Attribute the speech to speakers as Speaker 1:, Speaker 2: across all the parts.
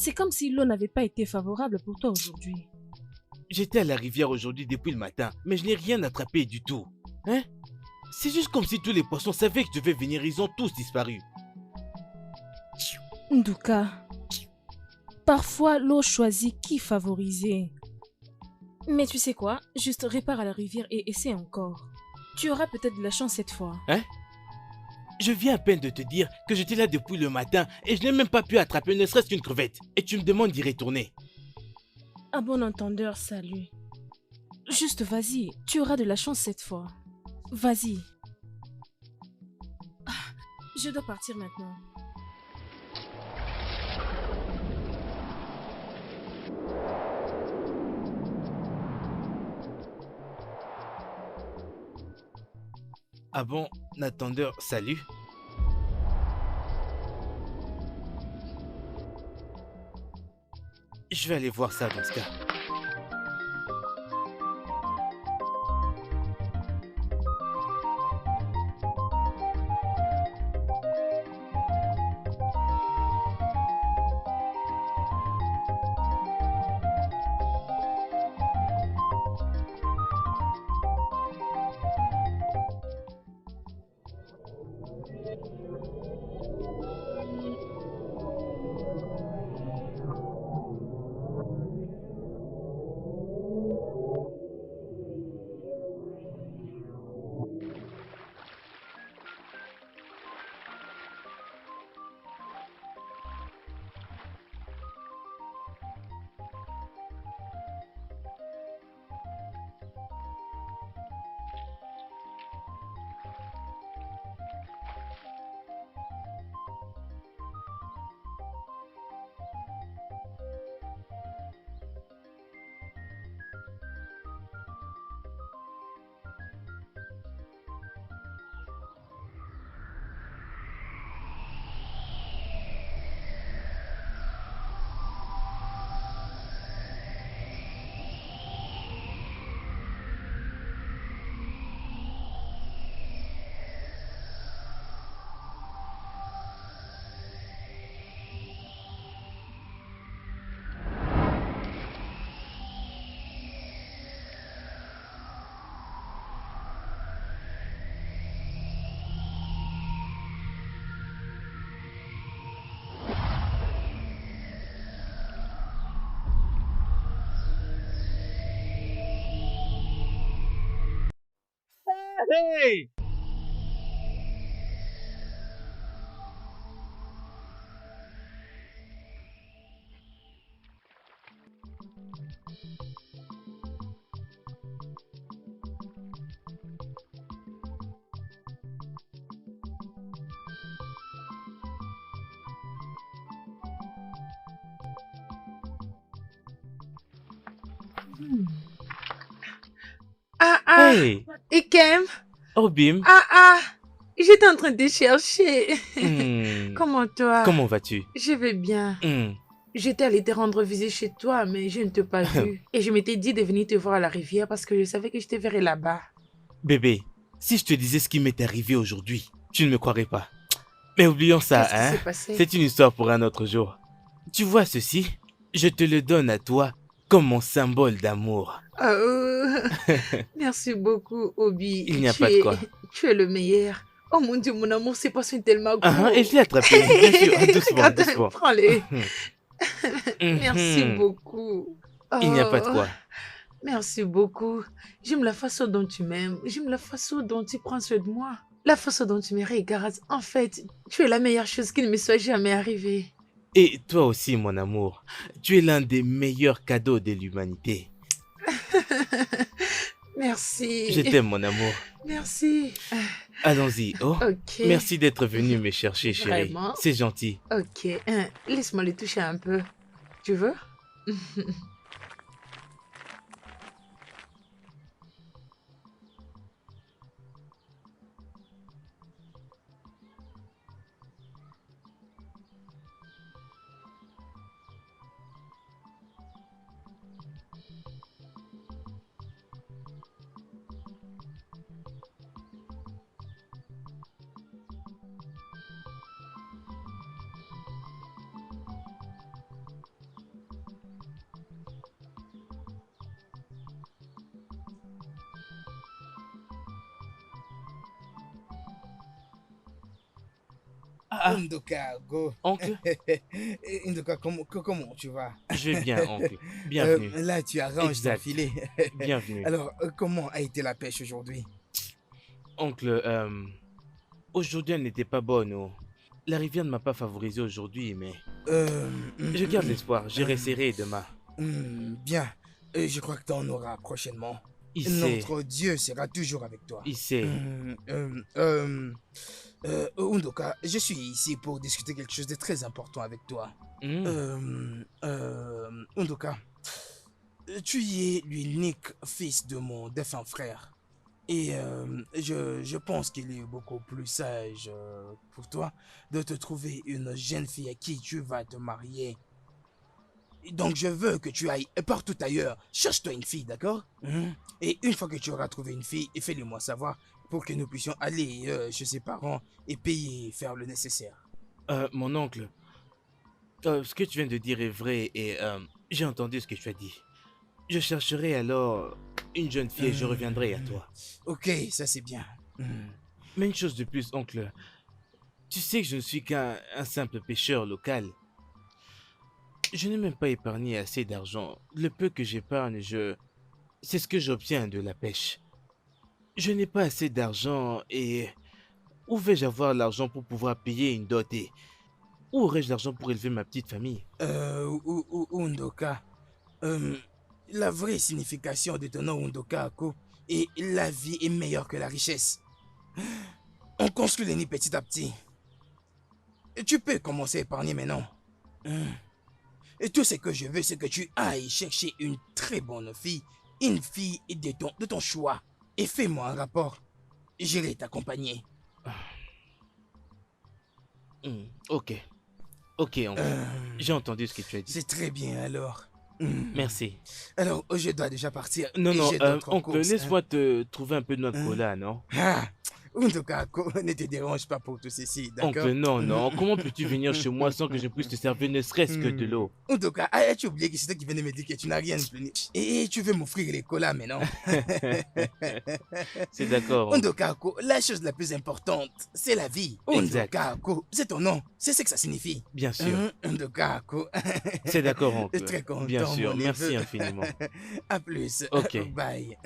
Speaker 1: C'est comme si l'eau n'avait pas été favorable pour toi aujourd'hui.
Speaker 2: J'étais à la rivière aujourd'hui depuis le matin, mais je n'ai rien attrapé du tout. Hein? C'est juste comme si tous les poissons savaient que je devais venir, ils ont tous disparu.
Speaker 1: Nduka, parfois l'eau choisit qui favoriser. Mais tu sais quoi? Juste répare à la rivière et essaie encore. Tu auras peut-être de la chance cette fois.
Speaker 2: Hein? Je viens à peine de te dire que j'étais là depuis le matin et je n'ai même pas pu attraper ne serait-ce qu'une crevette. Et tu me demandes d'y retourner.
Speaker 1: À bon entendeur, salut. Juste vas-y, tu auras de la chance cette fois. Vas-y. Ah, je dois partir maintenant.
Speaker 2: Ah bon, attendeur, salut. Je vais aller voir ça dans ce cas. Hey!
Speaker 3: Ah ah,
Speaker 2: Hey!
Speaker 3: Ikem.
Speaker 2: Oh Bim!
Speaker 3: Ah ah, j'étais en train de te chercher.
Speaker 2: Hmm,
Speaker 3: Comment toi?
Speaker 2: Comment vas-tu?
Speaker 3: Je vais bien.
Speaker 2: Hmm.
Speaker 3: J'étais allée te rendre visite chez toi, mais je ne t'ai pas vu. Et je m'étais dit de venir te voir à la rivière parce que je savais que je te verrais là-bas.
Speaker 2: Bébé, si je te disais ce qui m'est arrivé aujourd'hui, tu ne me croirais pas. Mais oublions ça,
Speaker 3: Qu'est-ce qui
Speaker 2: hein?
Speaker 3: s'est passé?
Speaker 2: C'est une histoire pour un autre jour. Tu vois ceci? Je te le donne à toi comme mon symbole d'amour.
Speaker 3: Merci beaucoup, Obi.
Speaker 2: Il n'y a pas de quoi.
Speaker 3: Tu es le meilleur. Oh mon Dieu, mon amour, c'est passé tellement
Speaker 2: Ah, et
Speaker 3: court.
Speaker 2: je l'ai attrapé, bien sûr, doucement,
Speaker 3: Regarde,
Speaker 2: doucement.
Speaker 3: prends-les. Merci
Speaker 2: Mhm.
Speaker 3: beaucoup.
Speaker 2: Il n'y a pas de
Speaker 3: Oh.
Speaker 2: quoi.
Speaker 3: Merci beaucoup. J'aime la façon dont tu m'aimes. J'aime la façon dont tu prends soin de moi. La façon dont tu me regardes. En fait, tu es la meilleure chose qui ne me soit jamais arrivée.
Speaker 2: Et toi aussi, mon amour, tu es l'un des meilleurs cadeaux de l'humanité. Je
Speaker 3: Merci.
Speaker 2: t'aime, mon amour.
Speaker 3: Merci.
Speaker 2: Allons-y, oh.
Speaker 3: Ok.
Speaker 2: Merci d'être venu me chercher, chérie.
Speaker 3: Vraiment?
Speaker 2: C'est gentil.
Speaker 3: Ok. Laisse-moi le toucher un peu. Tu veux?
Speaker 2: Ah,
Speaker 4: Ndoka, go.
Speaker 2: oncle,
Speaker 4: Ndoka, comment tu vas?
Speaker 2: je vais bien, oncle. Bienvenue.
Speaker 4: Là, tu arranges ton
Speaker 2: Exact.
Speaker 4: filet.
Speaker 2: Bienvenue.
Speaker 4: Alors, comment a été la pêche aujourd'hui?
Speaker 2: Oncle, aujourd'hui elle n'était pas bonne. Oh. La rivière ne m'a pas favorisé aujourd'hui, mais je garde l'espoir. J'irai serrer demain.
Speaker 4: Bien. Je crois que tu en auras prochainement.
Speaker 2: Il sait,
Speaker 4: Notre Dieu sera toujours avec toi.
Speaker 2: il sait.
Speaker 4: Undoka, je suis ici pour discuter quelque chose de très important avec toi. Undoka, tu es l'unique fils de mon défunt frère. Et je pense qu'il est beaucoup plus sage pour toi de te trouver une jeune fille à qui tu vas te marier. Donc je veux que tu ailles partout ailleurs. Cherche-toi une fille, d'accord? Et une fois que tu auras trouvé une fille, fais-le moi savoir pour que nous puissions aller chez ses parents et payer et faire le nécessaire.
Speaker 2: Mon oncle, ce que tu viens de dire est vrai et j'ai entendu ce que tu as dit. Je chercherai alors une jeune fille et je reviendrai à toi.
Speaker 4: Ok, ça c'est bien.
Speaker 2: Mais une chose de plus, oncle. Tu sais que je ne suis qu'un simple pêcheur local. Je n'ai même pas épargné assez d'argent. Le peu que j'épargne, c'est ce que j'obtiens de la pêche. Je n'ai pas assez d'argent et où vais-je avoir l'argent pour pouvoir payer une dot et où aurais-je l'argent pour élever ma petite famille?
Speaker 4: Undoka, la vraie signification de ton nom Undoka Ako est la vie est meilleure que la richesse. On construit les nids petit à petit. Et tu peux commencer à épargner maintenant. Et tout ce que je veux, c'est que tu ailles chercher une très bonne fille, une fille de ton choix. Et fais-moi un rapport. J'irai t'accompagner.
Speaker 2: Ok. Ok, oncle. J'ai entendu ce que tu as dit.
Speaker 4: C'est très bien alors.
Speaker 2: Merci.
Speaker 4: Alors, je dois déjà partir.
Speaker 2: Non,
Speaker 4: et
Speaker 2: non,
Speaker 4: j'ai d'autres
Speaker 2: oncle,
Speaker 4: courses,
Speaker 2: laisse-moi te trouver un peu de noix de cola, non?
Speaker 4: Undoka, ne te dérange pas pour tout ceci, d'accord?
Speaker 2: Oncle, non, non. Comment peux-tu venir chez moi sans que je puisse te servir ne serait-ce que de l'eau?
Speaker 4: Undoka, as-tu oublié que c'est toi qui venais me dire que tu n'as rien plaigner? Et tu veux m'offrir les colas maintenant?
Speaker 2: C'est d'accord. oncle.
Speaker 4: Undoka, la chose la plus importante, c'est la vie.
Speaker 2: Exact.
Speaker 4: Undoka, c'est ton nom. C'est ce que ça signifie.
Speaker 2: Bien sûr.
Speaker 4: Undoka,
Speaker 2: C'est d'accord, oncle.
Speaker 4: très content,
Speaker 2: Bien sûr.
Speaker 4: mon
Speaker 2: Merci
Speaker 4: neveu.
Speaker 2: infiniment.
Speaker 4: À plus.
Speaker 2: Ok.
Speaker 4: Bye.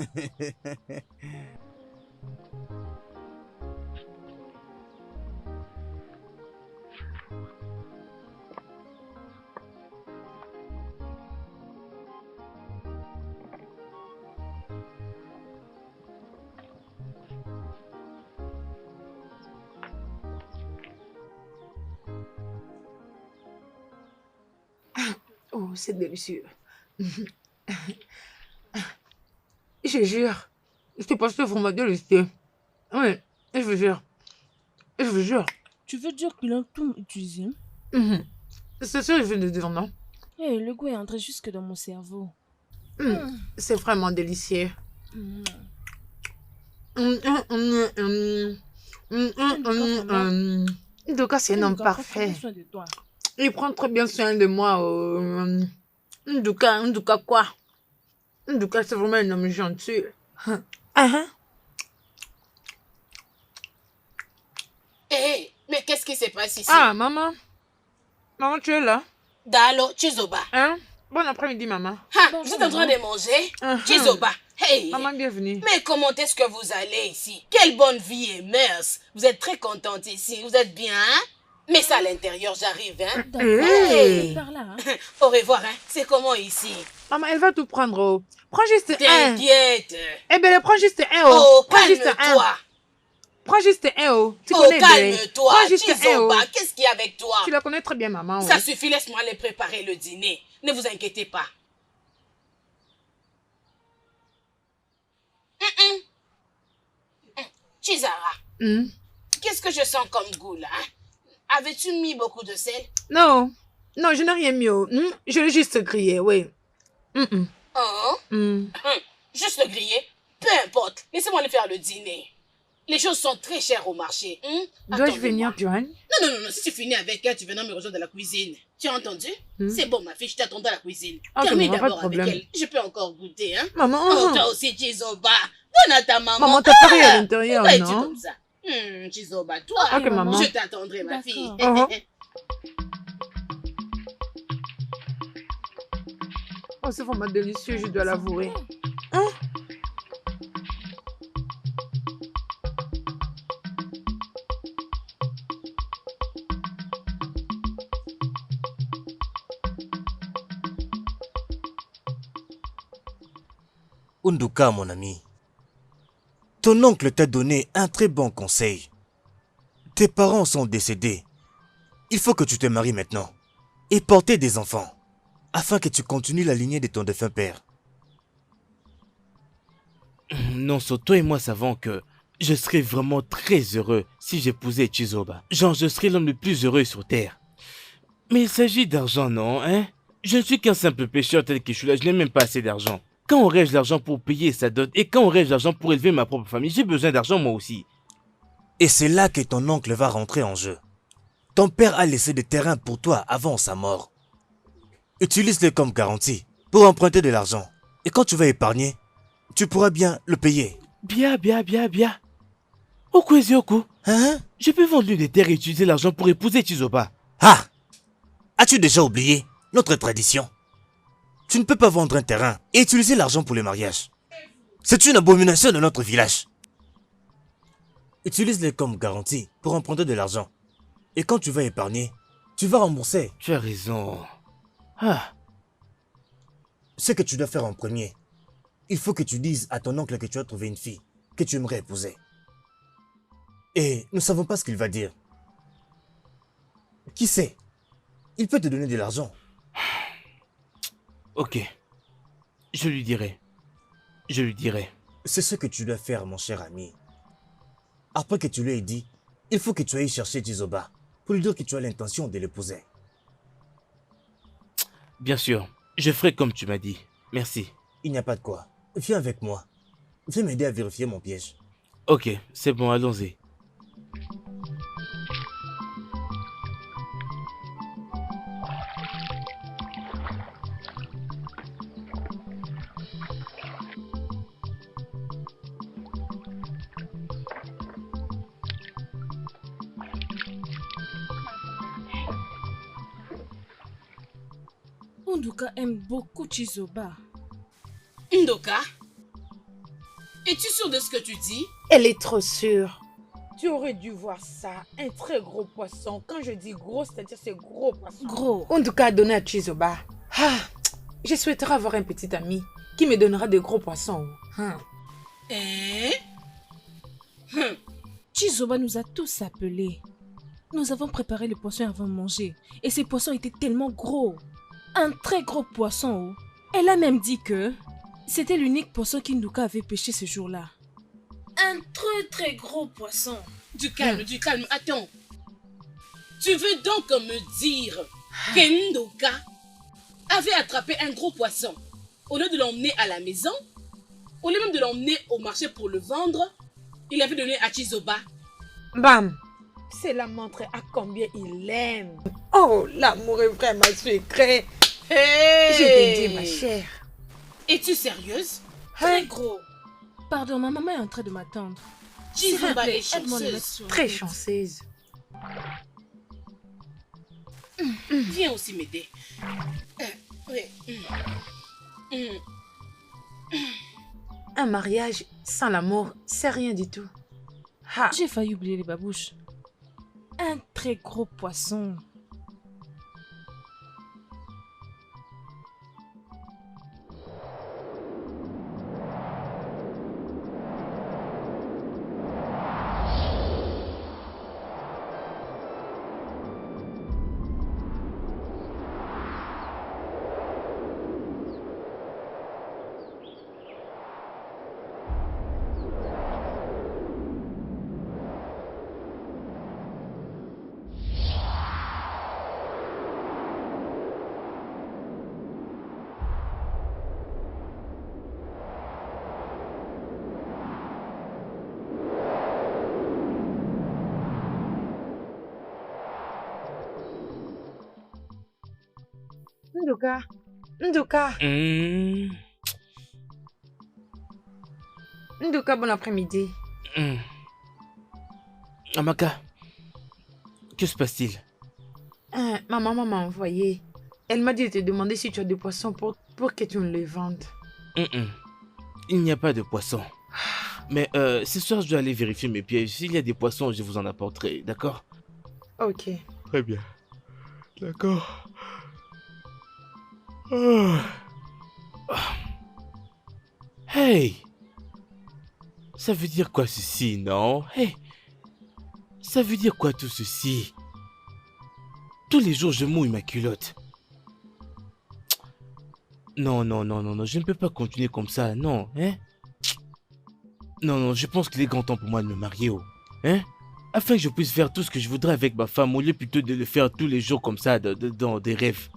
Speaker 3: Oh, c'est délicieux. Je jure. C'est parce que vraiment délicieux. Oui, je vous jure. Je vous jure.
Speaker 1: Tu veux dire qu'il a tout utilisé?
Speaker 3: C'est ça que je viens de dire, non?
Speaker 1: Eh, le goût est entré jusque dans mon cerveau.
Speaker 3: C'est vraiment délicieux.
Speaker 1: Mm.
Speaker 3: Ndoka, c'est un homme
Speaker 1: Ndoka, prends
Speaker 3: parfait.
Speaker 1: soin de toi.
Speaker 3: Il prend très bien soin de moi. Ndoka quoi? Ndoka, c'est vraiment un homme gentil.
Speaker 5: Hé, mais qu'est-ce qui se passe ici?
Speaker 3: Ah, maman. Maman, tu es là?
Speaker 5: Dalo, Chizoba.
Speaker 3: Hein? Bon après-midi, maman.
Speaker 5: Ha,
Speaker 1: Bonjour,
Speaker 5: vous êtes en train
Speaker 1: maman.
Speaker 5: de manger?
Speaker 3: Uh-huh.
Speaker 5: Chizoba. Hey.
Speaker 3: Maman, bienvenue.
Speaker 5: Mais comment est-ce que vous allez ici? Quelle bonne vie et mœurs. Vous êtes très contente ici. Vous êtes bien, hein? Mais ça à l'intérieur, j'arrive, hein?
Speaker 1: D'accord.
Speaker 3: Hey.
Speaker 1: Par là, hein.
Speaker 5: Au revoir, hein? C'est comment ici?
Speaker 3: Maman, elle va tout prendre. Oh. Prends juste un.
Speaker 5: T'inquiète.
Speaker 3: Eh bien, prends juste un. Oh,
Speaker 5: Oh,
Speaker 3: prends juste un.
Speaker 5: calme-toi.
Speaker 3: Prends juste un. Oh, tu
Speaker 5: Oh,
Speaker 3: connais bien.
Speaker 5: calme-toi.
Speaker 3: Prends juste un. Oh.
Speaker 5: Chizoba, qu'est-ce qu'il y a avec toi?
Speaker 3: Tu la connais très bien, maman.
Speaker 5: Ça
Speaker 3: Oh.
Speaker 5: suffit, laisse-moi aller préparer le dîner. Ne vous inquiétez pas. Chizara,
Speaker 3: Hmm.
Speaker 5: qu'est-ce que je sens comme goût là? Hein? Avais-tu mis beaucoup de sel?
Speaker 3: Non, non, je n'ai rien mis. Oh. Je l'ai juste grillé, oui.
Speaker 5: Oh, juste le griller? Peu importe, laissez-moi aller faire le dîner. Les choses sont très chères au marché.
Speaker 3: Dois-je
Speaker 5: Attendez-moi.
Speaker 3: venir, Joanne?
Speaker 5: Non, si tu finis avec elle, tu viens me rejoindre dans la cuisine. Tu as entendu? C'est bon, ma fille, je t'attends dans la cuisine.
Speaker 3: Ok,
Speaker 5: Termine
Speaker 3: maman, pas de
Speaker 5: d'abord avec
Speaker 3: problème.
Speaker 5: elle. Je peux encore goûter, hein?
Speaker 3: Maman,
Speaker 5: Oh, toi aussi, Chizoba. Donne à ta maman.
Speaker 3: maman, t'as pas rien à l'intérieur,
Speaker 5: Pourquoi es-tu
Speaker 3: non?
Speaker 5: comme ça? Chizoba, toi,
Speaker 3: Ok, maman.
Speaker 5: je t'attendrai, ma fille.
Speaker 1: D'accord.
Speaker 3: Oh, c'est vraiment délicieux, je dois l'avouer. Hein?
Speaker 6: Unduka, mon ami, ton oncle t'a donné un très bon conseil. Tes parents sont décédés. Il faut que tu te maries maintenant et porter des enfants, afin que tu continues la lignée de ton défunt père.
Speaker 2: Non, toi et moi savons que je serais vraiment très heureux si j'épousais Chizoba. Genre, je serais l'homme le plus heureux sur Terre. Mais il s'agit d'argent, non, hein? Je ne suis qu'un simple pêcheur tel que je suis là, je n'ai même pas assez d'argent. Quand aurais-je l'argent pour payer sa dot et quand aurais-je l'argent pour élever ma propre famille? J'ai besoin d'argent moi aussi.
Speaker 6: Et c'est là que ton oncle va rentrer en jeu. Ton père a laissé des terrains pour toi avant sa mort. Utilise-les comme garantie pour emprunter de l'argent. Et quand tu vas épargner, tu pourras bien le payer.
Speaker 2: Bien. Okwezioku,
Speaker 6: Hein?
Speaker 2: je peux vendre l'une des terres et utiliser l'argent pour épouser Chizoba.
Speaker 6: Ah! As-tu déjà oublié notre tradition? Tu ne peux pas vendre un terrain et utiliser l'argent pour le mariage. C'est une abomination de notre village. Utilise-les comme garantie pour emprunter de l'argent. Et quand tu vas épargner, tu vas rembourser.
Speaker 2: Tu as raison. Ah,
Speaker 6: Ce que tu dois faire en premier, il faut que tu dises à ton oncle que tu as trouvé une fille que tu aimerais épouser. Et nous ne savons pas ce qu'il va dire. Qui sait? Il peut te donner de l'argent.
Speaker 2: ok. Je lui dirai.
Speaker 6: C'est ce que tu dois faire, mon cher ami. Après que tu lui aies dit, il faut que tu ailles chercher Chizoba pour lui dire que tu as l'intention de l'épouser.
Speaker 2: Bien sûr, je ferai comme tu m'as dit. Merci.
Speaker 6: Il n'y a pas de quoi. Viens avec moi. Viens m'aider à vérifier mon piège.
Speaker 2: Ok, c'est bon, allons-y.
Speaker 1: Unduka aime beaucoup Chizoba.
Speaker 5: Ndoka, es-tu sûr de ce que tu dis?
Speaker 3: Elle est trop sûre. Tu aurais dû voir ça. Un très gros poisson. Quand je dis gros, c'est-à-dire c'est gros poisson.
Speaker 1: Gros.
Speaker 3: En tout cas, donné à Chizoba. Ah, je souhaiterais avoir un petit ami qui me donnera des gros poissons. Hein.
Speaker 5: Hein?
Speaker 1: Chizoba nous a tous appelés. Nous avons préparé les poissons avant de manger. Et ces poissons étaient tellement gros. Un très gros poisson. Elle a même dit que c'était l'unique poisson qu'Induka avait pêché ce jour-là. Un très gros poisson.
Speaker 5: Du calme. Attends. Tu veux donc me dire qu'Ndoka avait attrapé un gros poisson au lieu de l'emmener à la maison, au lieu même de l'emmener au marché pour le vendre, il avait donné à Chizoba.
Speaker 3: Bam! Cela montre à combien il l'aime. Oh, l'amour est vraiment secret.
Speaker 5: Hey!
Speaker 3: Je t'ai dit, ma chère.
Speaker 5: Es-tu sérieuse?
Speaker 1: Très gros. Pardon, ma maman est en train de m'attendre. S'il vous
Speaker 5: Chizoba
Speaker 1: plaît,
Speaker 5: est
Speaker 1: aide-moi à le mettre
Speaker 5: chanceuse.
Speaker 1: sur la
Speaker 3: Très
Speaker 1: tête.
Speaker 3: chanceuse.
Speaker 5: Viens aussi m'aider. Oui.
Speaker 3: Un mariage sans l'amour, c'est rien du tout. Ha!
Speaker 1: J'ai failli oublier les babouches. Un très gros poisson.
Speaker 3: Ndoka. Ndoka. Ndoka, bon après-midi.
Speaker 2: Amaka, que se passe-t-il?
Speaker 3: Ma maman m'a envoyé. Elle m'a dit de te demander si tu as des poissons pour que tu me les vendes.
Speaker 2: Il n'y a pas de poisson. Mais ce soir, je dois aller vérifier mes pièges. S'il y a des poissons, je vous en apporterai, d'accord?
Speaker 3: Ok.
Speaker 2: Très bien. D'accord. Hey! Ça veut dire quoi ceci, non? Hey! Ça veut dire quoi tout ceci? Tous les jours, je mouille ma culotte. Non, non, non, non, non, je ne peux pas continuer comme ça, non, hein? Non, non, je pense qu'il est grand temps pour moi de me marier, oh. Hein? Afin que je puisse faire tout ce que je voudrais avec ma femme, au lieu plutôt de le faire tous les jours comme ça, dans des rêves.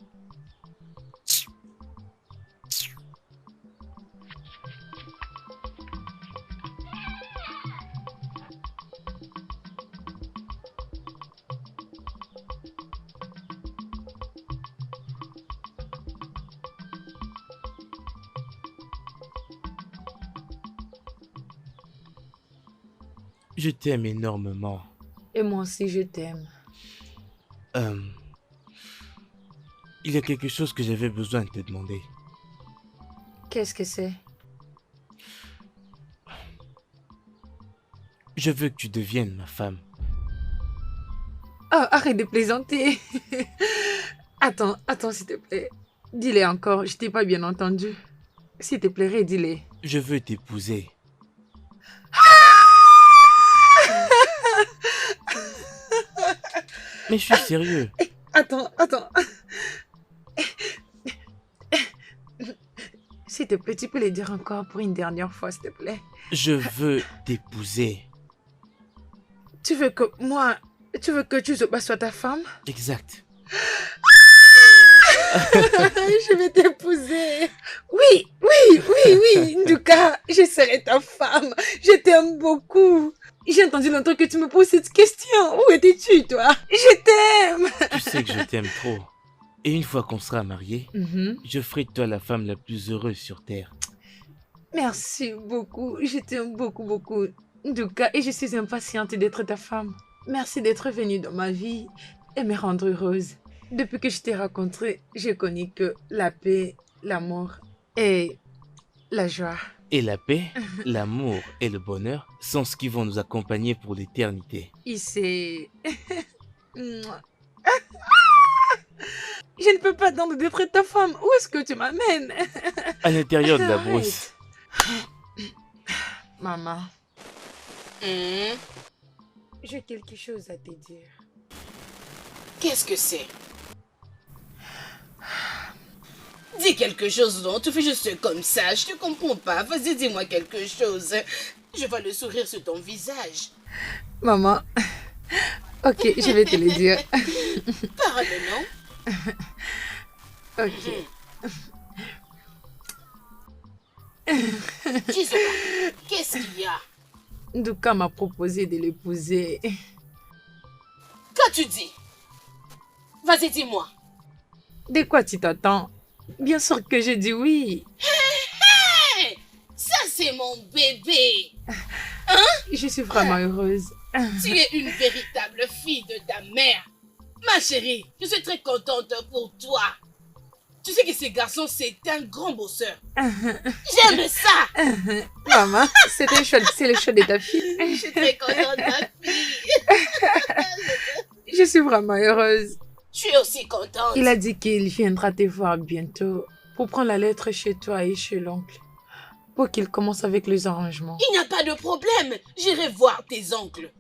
Speaker 2: Je t'aime énormément.
Speaker 3: Et moi aussi, je t'aime.
Speaker 2: Il y a quelque chose que j'avais besoin de te demander.
Speaker 3: Qu'est-ce que c'est?
Speaker 2: Je veux que tu deviennes ma femme.
Speaker 3: Oh, arrête de plaisanter. Attends, s'il te plaît. Dis-le encore, je t'ai pas bien entendu. S'il te plairait, dis-le.
Speaker 2: Je veux t'épouser. Mais je suis sérieux.
Speaker 3: Attends. S'il te plaît, tu peux le dire encore pour une dernière fois, s'il te plaît.
Speaker 2: Je veux t'épouser.
Speaker 3: Tu veux que Chuzoba soit ta femme?
Speaker 2: Exact.
Speaker 3: Je vais t'épouser. Oui, Nduka, je serai ta femme. Je t'aime beaucoup. J'ai entendu longtemps que tu me poses cette question. Où étais-tu, toi? Je t'aime.
Speaker 2: Tu sais que je t'aime trop. Et une fois qu'on sera mariés, je ferai de toi la femme la plus heureuse sur Terre.
Speaker 3: Merci beaucoup. Je t'aime beaucoup, Nduka, et je suis impatiente d'être ta femme. Merci d'être venue dans ma vie et me rendre heureuse. Depuis que je t'ai rencontré, j'ai connu que la paix, l'amour et la joie.
Speaker 2: Et la paix, l'amour et le bonheur sont ce qui vont nous accompagner pour l'éternité.
Speaker 3: Ici. Je ne peux pas attendre d'être ta femme. Où est-ce que tu m'amènes?
Speaker 2: À l'intérieur de la
Speaker 3: Arrête.
Speaker 2: brousse.
Speaker 3: Maman, j'ai quelque chose à te dire.
Speaker 5: Qu'est-ce que c'est? Dis quelque chose, non? Tu fais juste comme ça. Je te comprends pas. Vas-y, dis-moi quelque chose. Je vois le sourire sur ton visage.
Speaker 3: Maman, ok, je vais te le dire.
Speaker 5: Parle, non?
Speaker 3: Ok.
Speaker 5: Dis-moi, qu'est-ce qu'il y a?
Speaker 3: Nduka m'a proposé de l'épouser.
Speaker 5: Qu'as-tu dit? Vas-y, dis-moi.
Speaker 3: De quoi tu t'attends? Bien sûr que j'ai dit oui.
Speaker 5: Hey, ça, c'est mon bébé.
Speaker 3: Je suis vraiment heureuse.
Speaker 5: Tu es une véritable fille de ta mère. Ma chérie, je suis très contente pour toi. Tu sais que ce garçon, c'est un grand bosseur. J'aime ça.
Speaker 3: Maman, c'est le choix de ta fille.
Speaker 5: Je suis très contente, ma fille.
Speaker 3: Je suis vraiment heureuse.
Speaker 5: Je suis aussi contente.
Speaker 3: Il a dit qu'il viendra te voir bientôt pour prendre la lettre chez toi et chez l'oncle. Pour qu'il commence avec les arrangements.
Speaker 5: Il n'y a pas de problème. J'irai voir tes oncles.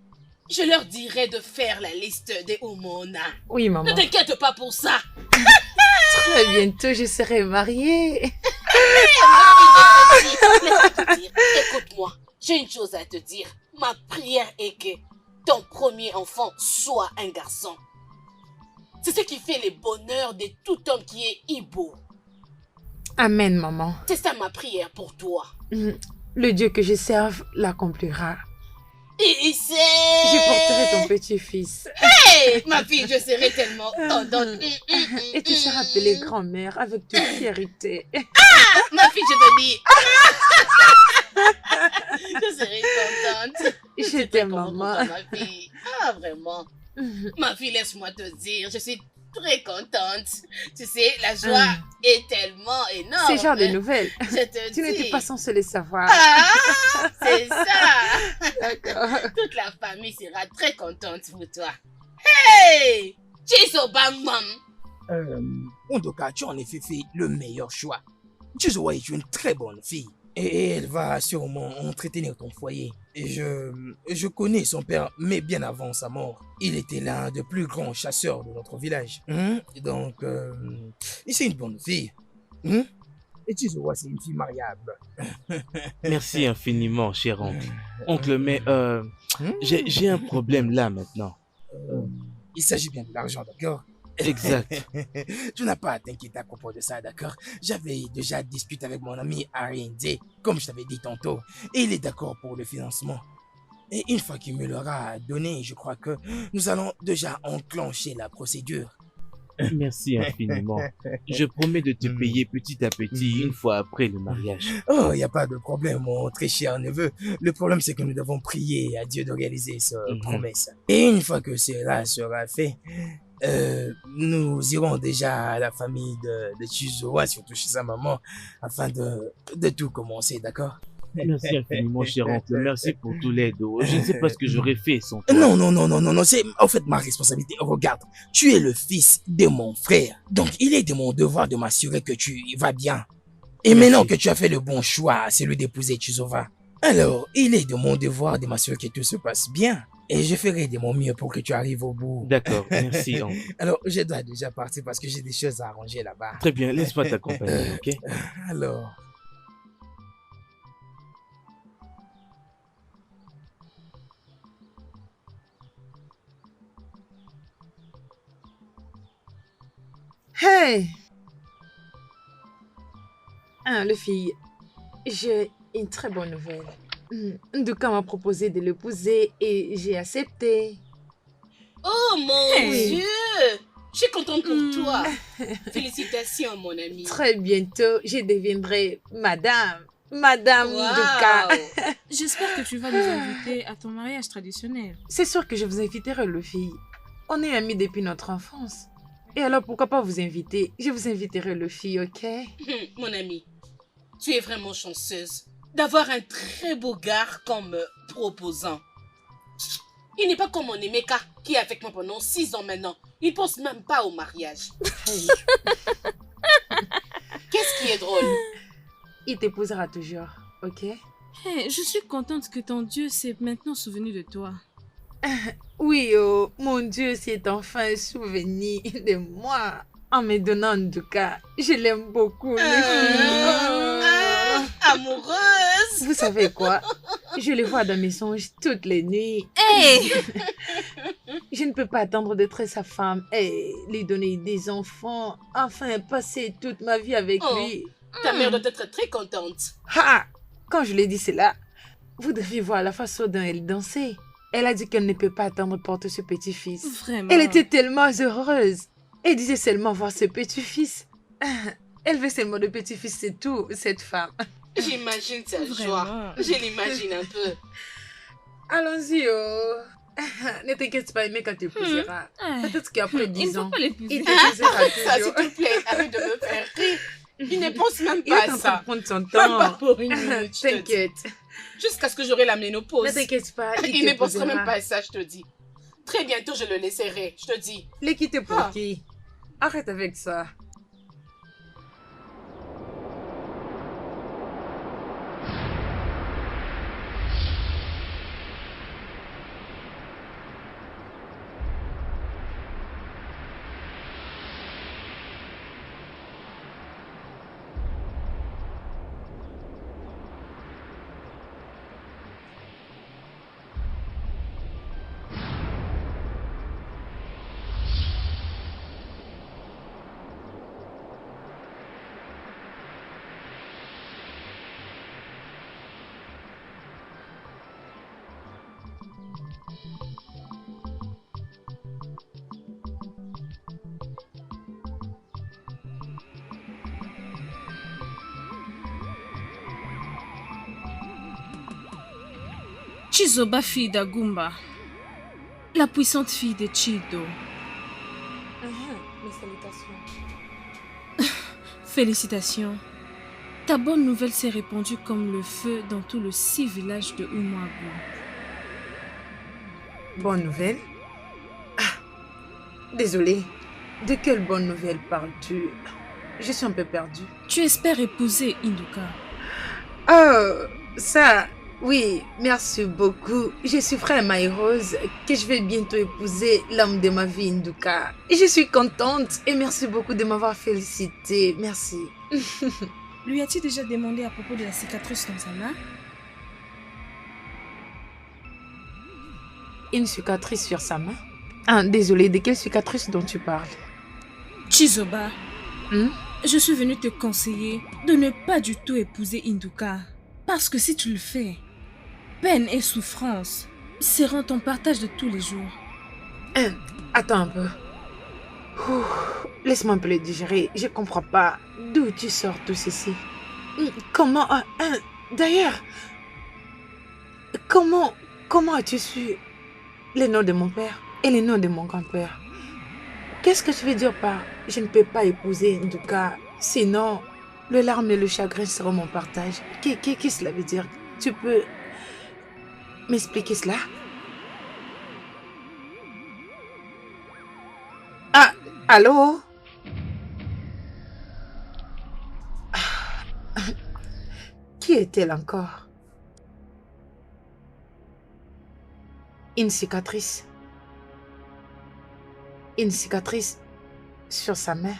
Speaker 5: Je leur dirai de faire la liste des Omona.
Speaker 3: Oui, maman.
Speaker 5: Ne t'inquiète pas pour ça.
Speaker 3: Très bientôt, je serai mariée.
Speaker 5: Laisse-moi te dire. Écoute-moi, j'ai une chose à te dire. Ma prière est que ton premier enfant soit un garçon. C'est ce qui fait le bonheur de tout homme qui est Ibo.
Speaker 3: Amen, maman.
Speaker 5: C'est ça ma prière pour toi.
Speaker 3: Le Dieu que je serve l'accomplira.
Speaker 5: Et c'est...
Speaker 3: Je porterai ton petit-fils.
Speaker 5: Hey, ma fille, je serai tellement contente.
Speaker 3: Et tu seras appelée grand-mère avec toute fierté.
Speaker 5: Ma fille, je te dis. Je serai contente.
Speaker 3: Je t'aime, maman.
Speaker 5: Ma fille. Ah, vraiment. Ma fille, laisse-moi te dire, je suis très contente. Tu sais, la joie est tellement énorme.
Speaker 3: C'est genre de nouvelles.
Speaker 5: Je te
Speaker 3: Tu n'étais
Speaker 5: dis.
Speaker 3: pas censé le savoir.
Speaker 5: Ah, c'est ça.
Speaker 3: D'accord.
Speaker 5: Toute la famille sera très contente pour toi. Hey! Chizoba mam.
Speaker 4: Ondoka, tu as en effet fait le meilleur choix. Chizuwa est une très bonne fille. Et elle va sûrement entretenir ton foyer. Et je connais son père, mais bien avant sa mort. Il était l'un des plus grands chasseurs de notre village. Donc, c'est une bonne fille. Et Chizuwa, c'est une fille mariable.
Speaker 2: Merci infiniment, cher oncle. Oncle, mais j'ai un problème là maintenant.
Speaker 4: Il s'agit bien de l'argent, d'accord?
Speaker 2: Exact.
Speaker 4: Tu n'as pas à t'inquiéter à propos de ça, d'accord? J'avais déjà discuté avec mon ami R&D, comme je t'avais dit tantôt, et il est d'accord pour le financement. Et une fois qu'il me l'aura donné, je crois que nous allons déjà enclencher la procédure.
Speaker 2: Merci infiniment. Je promets de te payer petit à petit une fois après le mariage.
Speaker 4: Oh, il n'y a pas de problème, mon très cher neveu. Le problème, c'est que nous devons prier à Dieu de réaliser cette promesse. Et une fois que cela sera fait, nous irons déjà à la famille de Chizuwa, surtout chez sa maman, afin de tout commencer, d'accord?
Speaker 2: Merci infiniment, cher oncle. Merci pour tout l'aide. Je ne sais pas ce que j'aurais fait sans toi.
Speaker 4: Non, c'est en fait ma responsabilité. Regarde, tu es le fils de mon frère. Donc, il est de mon devoir de m'assurer que tu vas bien. Et maintenant que tu as fait le bon choix, celui d'épouser Chizuwa, alors, il est de mon devoir de m'assurer que tout se passe bien. Et je ferai de mon mieux pour que tu arrives au bout.
Speaker 2: D'accord, merci, oncle.
Speaker 4: Alors, je dois déjà partir parce que j'ai des choses à arranger là-bas.
Speaker 2: Très bien, laisse-moi t'accompagner, ok?
Speaker 4: Alors...
Speaker 3: Hey! Le fille, j'ai une très bonne nouvelle. Nduka m'a proposé de l'épouser et j'ai accepté.
Speaker 5: Oh mon
Speaker 3: Hey.
Speaker 5: Dieu! Je suis contente pour toi. Félicitations, mon ami.
Speaker 3: Très bientôt, je deviendrai Madame Nduka.
Speaker 5: Wow.
Speaker 1: J'espère que tu vas nous inviter à ton mariage traditionnel.
Speaker 3: C'est sûr que je vous inviterai, le fille. On est amis depuis notre enfance. Et alors, pourquoi pas vous inviter? Je vous inviterai, le fille, ok?
Speaker 5: Mon ami, tu es vraiment chanceuse d'avoir un très beau gars comme proposant. Il n'est pas comme mon Emeka qui est avec moi pendant 6 ans maintenant. Il pense même pas au mariage.
Speaker 3: Hey.
Speaker 5: Qu'est-ce qui est drôle?
Speaker 3: Il t'épousera toujours, ok?
Speaker 1: Hey, je suis contente que ton Dieu s'est maintenant souvenu de toi.
Speaker 3: Oui, oh, mon Dieu s'est enfin souvenu de moi. En me donnant Nduka, je l'aime beaucoup, le fille.
Speaker 5: Amoureuse.
Speaker 3: Vous savez quoi? Je le vois dans mes songes toutes les nuits.
Speaker 1: Hey!
Speaker 3: Je ne peux pas attendre d'être sa femme et lui donner des enfants. Enfin, passer toute ma vie avec
Speaker 5: Oh.
Speaker 3: lui.
Speaker 5: Ta mère doit être très contente.
Speaker 3: Ha! Quand je lui ai dit cela, vous deviez voir la façon dont elle dansait. Elle a dit qu'elle ne peut pas attendre de porter ce petit-fils.
Speaker 1: Vraiment.
Speaker 3: Elle était tellement heureuse. Elle disait seulement voir ce petit-fils. Elle veut seulement de petit-fils, c'est tout, cette femme.
Speaker 5: J'imagine sa joie.
Speaker 1: Vraiment.
Speaker 5: Je l'imagine un peu.
Speaker 3: Allons-y, oh. Ne t'inquiète pas, mais quand tu épouseras.
Speaker 1: Ah.
Speaker 3: Peut-être qu'après
Speaker 1: Il
Speaker 3: 10
Speaker 1: ne faut
Speaker 3: ans,
Speaker 1: pas
Speaker 3: il
Speaker 1: l'épouser.
Speaker 3: t'épousera
Speaker 5: Ça, s'il
Speaker 3: toujours.
Speaker 5: te plaît, arrête de me faire rire. Il ne pense même
Speaker 3: Il
Speaker 5: pas
Speaker 3: est
Speaker 5: à
Speaker 3: en train de
Speaker 5: ça.
Speaker 3: prendre son
Speaker 5: Même pas
Speaker 3: temps.
Speaker 5: pour une minute, je te dis.
Speaker 3: T'inquiète.
Speaker 5: Jusqu'à ce que j'aurai la ménopause.
Speaker 3: Ne t'inquiète pas,
Speaker 5: Il ne pensera même
Speaker 3: t'épousera.
Speaker 5: pas à ça, je te dis. Très bientôt, je le laisserai, je te dis.
Speaker 3: Les quitter pour
Speaker 5: Ah.
Speaker 3: qui? Arrête avec ça.
Speaker 1: Chizoba, fille d'Agumba. la puissante fille de Chido.
Speaker 3: Mes salutations.
Speaker 1: Félicitations. Ta bonne nouvelle s'est répandue comme le feu dans tout le 6 villages de Umagu.
Speaker 3: Bonne nouvelle? Désolée. De quelle bonne nouvelle parles-tu? Je suis un peu perdue.
Speaker 1: Tu espères épouser Induka.
Speaker 3: Oh, ça, oui, merci beaucoup. Je suis vraiment heureuse que je vais bientôt épouser l'homme de ma vie, Induka. Et je suis contente et merci beaucoup de m'avoir félicité. Merci.
Speaker 1: Lui as-tu déjà demandé à propos de la cicatrice dans sa main?
Speaker 3: Une cicatrice sur sa main? Ah, désolée, de quelle cicatrice dont tu parles?
Speaker 1: Chizoba,
Speaker 3: Hmm?
Speaker 1: je suis venue te conseiller de ne pas du tout épouser Induka. Parce que si tu le fais, peine et souffrance seront ton partage de tous les jours.
Speaker 3: Attends un peu. Ouh, laisse-moi un peu le digérer. Je comprends pas d'où tu sors tout ceci. Comment... d'ailleurs, comment as-tu su les noms de mon père et les noms de mon grand-père? Qu'est-ce que tu veux dire par je ne peux pas épouser Nduka, sinon le larme et le chagrin seront mon partage? Qu'est-ce que cela veut dire? Tu peux m'expliquer cela? Ah, allô? Qui est-elle encore? Une cicatrice. Une cicatrice sur sa main.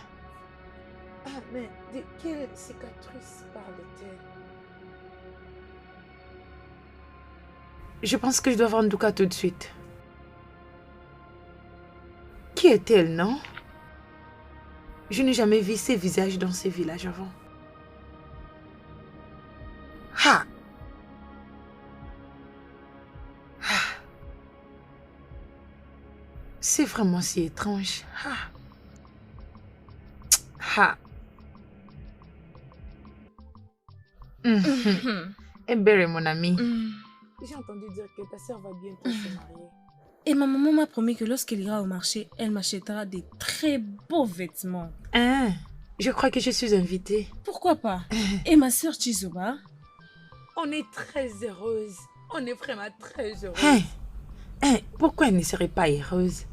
Speaker 3: Ah, mais de quelle cicatrice parle-t-elle? Je pense que je dois voir Nduka tout de suite. Qui est-elle, non? Je n'ai jamais vu ces visages dans ces villages avant. Ah! Ah! C'est vraiment si étrange. Ah! Ah! Ebere, mon ami. J'ai entendu dire que ta sœur va bientôt se marier.
Speaker 1: Et ma maman m'a promis que lorsqu'elle ira au marché, elle m'achètera des très beaux vêtements.
Speaker 3: Hein? Je crois que je suis invitée.
Speaker 1: Pourquoi pas? Et ma sœur Chizoba?
Speaker 3: On est très heureuse. On est vraiment très heureuse. Pourquoi elle ne serait pas heureuse?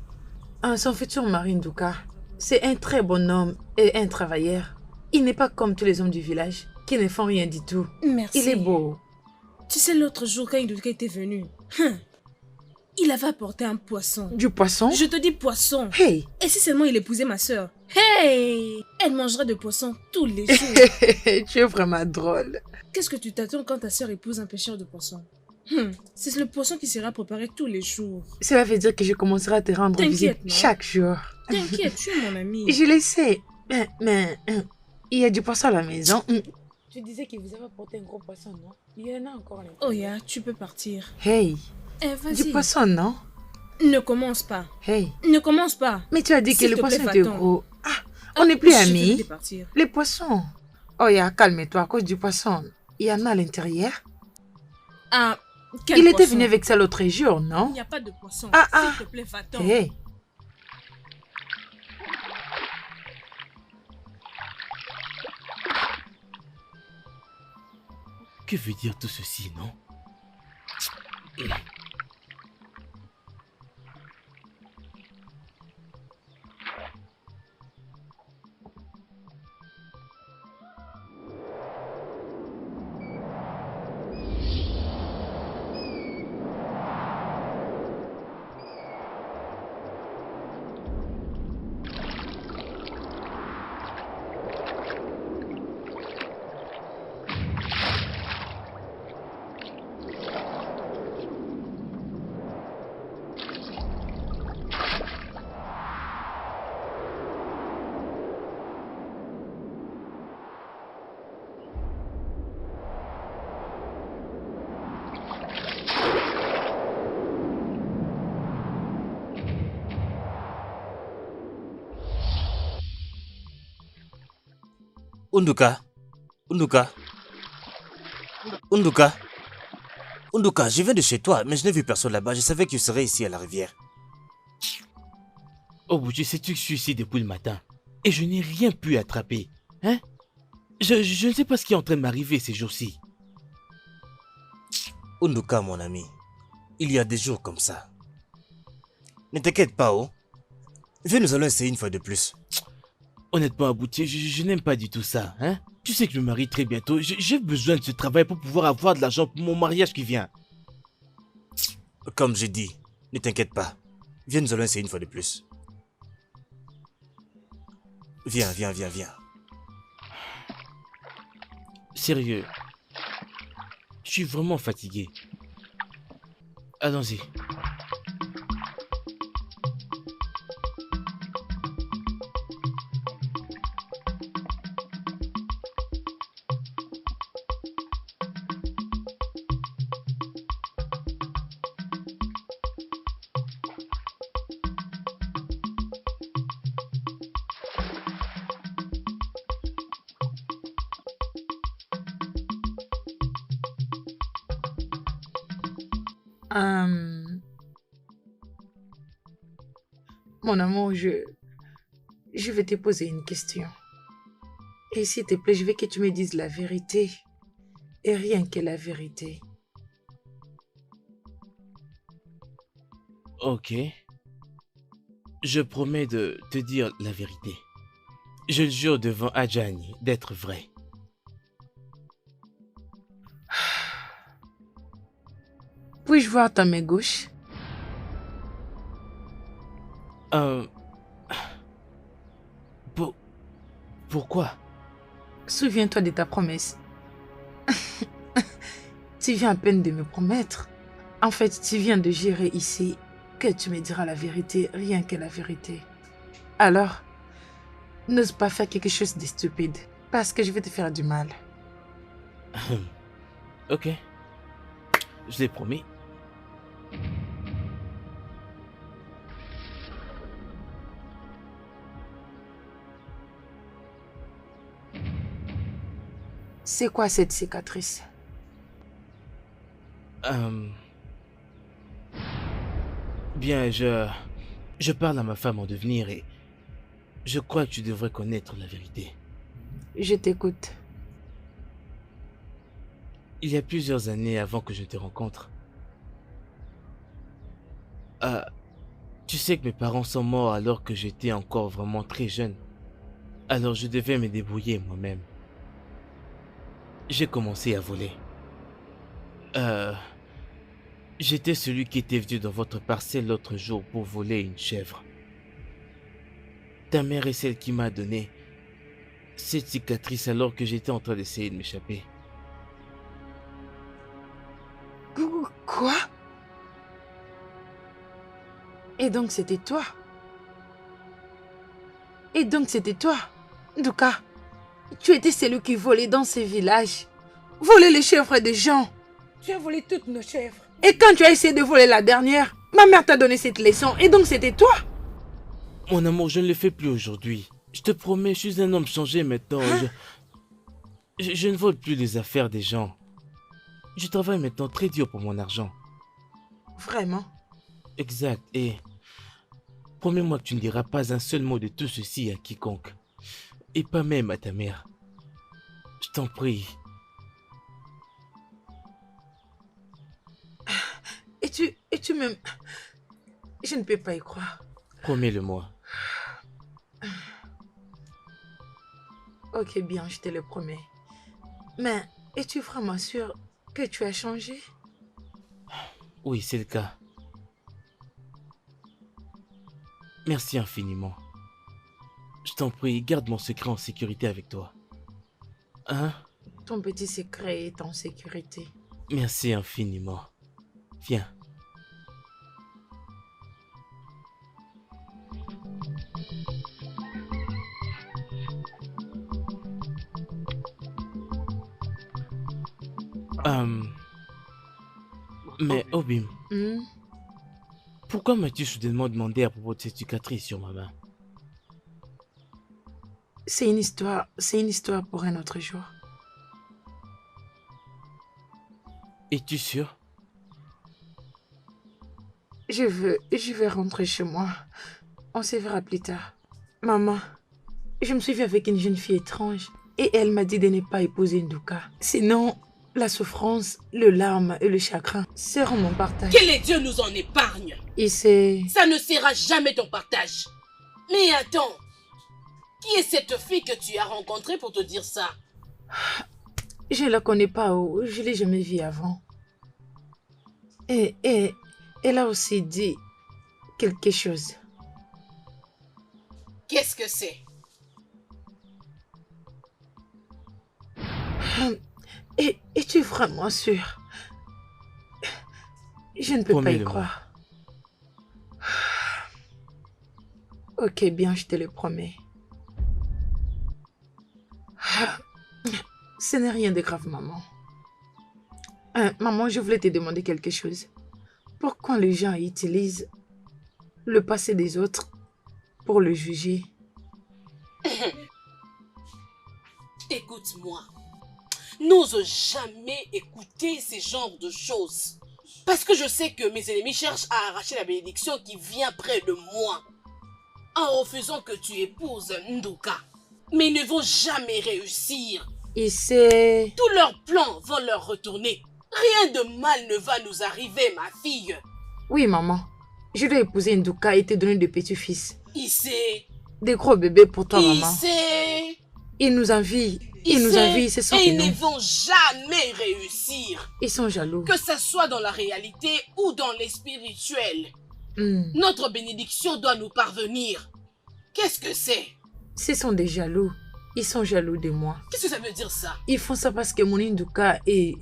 Speaker 3: Son futur mari Nduka, c'est un très bon homme et un travailleur. Il n'est pas comme tous les hommes du village qui ne font rien du tout.
Speaker 1: Merci.
Speaker 3: Il est beau.
Speaker 1: Tu sais, l'autre jour, quand Induka était venu, il avait apporté un poisson.
Speaker 3: Du poisson?
Speaker 1: Je te dis poisson.
Speaker 3: Hey!
Speaker 1: Et si seulement il épousait ma sœur? Hey! Elle mangerait de poisson tous les jours.
Speaker 3: Tu es vraiment drôle.
Speaker 1: Qu'est-ce que tu t'attends quand ta sœur épouse un pêcheur de poisson? C'est le poisson qui sera préparé tous les jours.
Speaker 3: Cela veut dire que je commencerai à te rendre visite
Speaker 1: non?
Speaker 3: chaque jour.
Speaker 1: T'inquiète, tu es mon ami.
Speaker 3: Je le sais. Mais il y a du poisson à la maison. Tu disais que vous avez apporté un gros poisson, non? Il y en a encore à l'intérieur.
Speaker 1: Oh ya, tu peux partir.
Speaker 3: Hey!
Speaker 1: Eh, vas-y.
Speaker 3: Du poisson, non?
Speaker 1: Ne commence pas.
Speaker 3: Hey!
Speaker 1: Ne commence pas.
Speaker 3: Mais tu as dit que
Speaker 1: S'il
Speaker 3: le
Speaker 1: te
Speaker 3: poisson
Speaker 1: plaît,
Speaker 3: était
Speaker 1: va-t'en.
Speaker 3: gros. Ah! On n'est plus
Speaker 1: Je vais te
Speaker 3: amis.
Speaker 1: laisser partir.
Speaker 3: Les poissons. Oh ya, calme-toi à cause du poisson. Il y en a à l'intérieur.
Speaker 1: Ah, quel
Speaker 3: Il était
Speaker 1: poisson?
Speaker 3: venu avec ça l'autre jour,
Speaker 1: Il
Speaker 3: non?
Speaker 1: n'y a pas de poisson.
Speaker 3: Ah.
Speaker 1: S'il te plaît, va-t'en.
Speaker 3: Hey!
Speaker 2: Que veut dire tout ceci, non?
Speaker 6: Unduka. Unduka. Unduka. Unduka, je viens de chez toi, mais je n'ai vu personne là-bas. Je savais que tu serais ici à la rivière.
Speaker 2: Oh, tu sais-tu que je suis ici depuis le matin et je n'ai rien pu attraper, hein? Je ne sais pas ce qui est en train de m'arriver ces jours-ci.
Speaker 6: Unduka, mon ami, il y a des jours comme ça. Ne t'inquiète pas, oh. Viens, nous allons essayer une fois de plus.
Speaker 2: Honnêtement, Abouti, je n'aime pas du tout ça, hein? Tu sais que je me marie très bientôt. J'ai besoin de ce travail pour pouvoir avoir de l'argent pour mon mariage qui vient.
Speaker 6: Comme j'ai dit, ne t'inquiète pas. Viens, nous allons essayer une fois de plus. Viens, viens, viens, viens.
Speaker 2: Sérieux, je suis vraiment fatigué. Allons-y.
Speaker 3: Euh, Mon amour, je vais te poser une question. Et s'il te plaît, je veux que tu me dises la vérité. Et rien que la vérité.
Speaker 2: Ok. Je promets de te dire la vérité. Je le jure devant Adjani d'être vrai.
Speaker 3: Puis-je voir ta main gauche?
Speaker 2: Euh... pour- Pourquoi?
Speaker 3: Souviens-toi de ta promesse. Tu viens à peine de me promettre. En fait, tu viens de gérer ici que tu me diras la vérité, rien que la vérité. Alors, n'ose pas faire quelque chose de stupide, parce que je vais te faire du mal.
Speaker 2: Ok. Je l'ai promis.
Speaker 3: C'est quoi cette cicatrice?
Speaker 2: Euh... Bien, je parle à ma femme en devenir et je crois que tu devrais connaître la vérité.
Speaker 3: Je t'écoute.
Speaker 2: Il y a plusieurs années avant que je te rencontre, euh, tu sais que mes parents sont morts alors que j'étais encore vraiment très jeune. Alors je devais me débrouiller moi-même. J'ai commencé à voler. Euh, J'étais celui qui était venu dans votre parcelle l'autre jour pour voler une chèvre. Ta mère est celle qui m'a donné cette cicatrice alors que j'étais en train d'essayer de m'échapper.
Speaker 3: Quoi? Et donc c'était toi? Et donc c'était toi? Nduka, tu étais celui qui volait dans ces villages. Volait les chèvres des gens. Tu as volé toutes nos chèvres. Et quand tu as essayé de voler la dernière, ma mère t'a donné cette leçon. Et donc c'était toi?
Speaker 2: Mon amour, je ne le fais plus aujourd'hui. Je te promets, je suis un homme changé maintenant.
Speaker 3: Hein?
Speaker 2: Je ne vole plus les affaires des gens. Je travaille maintenant très dur pour mon argent.
Speaker 3: Vraiment?
Speaker 2: Exact. Et promets-moi que tu ne diras pas un seul mot de tout ceci à quiconque. Et pas même à ta mère. Je t'en prie.
Speaker 3: Et tu m'aimes. Je ne peux pas y croire.
Speaker 2: Promets-le-moi.
Speaker 3: Ok, bien, je te le promets. Mais es-tu vraiment sûr que tu as changé?
Speaker 2: Oui, c'est le cas. Merci infiniment. Je t'en prie, garde mon secret en sécurité avec toi. Hein?
Speaker 3: Ton petit secret est en sécurité.
Speaker 2: Merci infiniment. Viens. Mais Obim,
Speaker 3: Hmm?
Speaker 2: pourquoi m'as-tu soudainement demandé à propos de cette cicatrice sur ma main?
Speaker 3: C'est une histoire pour un autre jour.
Speaker 2: Es-tu sûr?
Speaker 3: Je veux rentrer chez moi. On se verra plus tard. Maman, je me suis vue avec une jeune fille étrange et elle m'a dit de ne pas épouser Nduka. Sinon, la souffrance, le larme et le chagrin seront mon partage.
Speaker 5: Que les dieux nous en épargnent.
Speaker 3: Et c'est...
Speaker 5: Ça ne sera jamais ton partage. Mais attends, qui est cette fille que tu as rencontrée pour te dire ça?
Speaker 3: Je la connais pas, oh, je l'ai jamais vue avant. Et elle a aussi dit quelque chose.
Speaker 5: Qu'est-ce que c'est?
Speaker 3: Es-tu vraiment sûr? Je ne peux pas y
Speaker 2: Promets-le-moi.
Speaker 3: croire. Ok, bien, je te le promets. Ce n'est rien de grave, maman. Maman, je voulais te demander quelque chose. Pourquoi les gens utilisent le passé des autres pour le juger?
Speaker 5: Écoute-moi. N'ose jamais écouter ces genres de choses. Parce que je sais que mes ennemis cherchent à arracher la bénédiction qui vient près de moi. En refusant que tu épouses Nduka. Mais ils ne vont jamais réussir.
Speaker 3: Et c'est...
Speaker 5: Tous leurs plans vont leur retourner. Rien de mal ne va nous arriver, ma fille.
Speaker 3: Oui, maman. Je dois épouser Nduka et te donner des petits-fils.
Speaker 5: Issé,
Speaker 3: Des gros bébés pour toi, maman.
Speaker 5: Issé,
Speaker 3: Ils nous envient. Ils nous envient, ce sont
Speaker 5: et ils
Speaker 3: nous.
Speaker 5: ne vont jamais réussir.
Speaker 3: Ils sont jaloux.
Speaker 5: Que ça soit dans la réalité ou dans les spirituels.
Speaker 3: Hmm.
Speaker 5: Notre bénédiction doit nous parvenir. Qu'est-ce que c'est?
Speaker 3: Ce sont des jaloux. Ils sont jaloux de moi.
Speaker 5: Qu'est-ce que ça veut dire ça?
Speaker 3: Ils font ça parce que mon Nduka est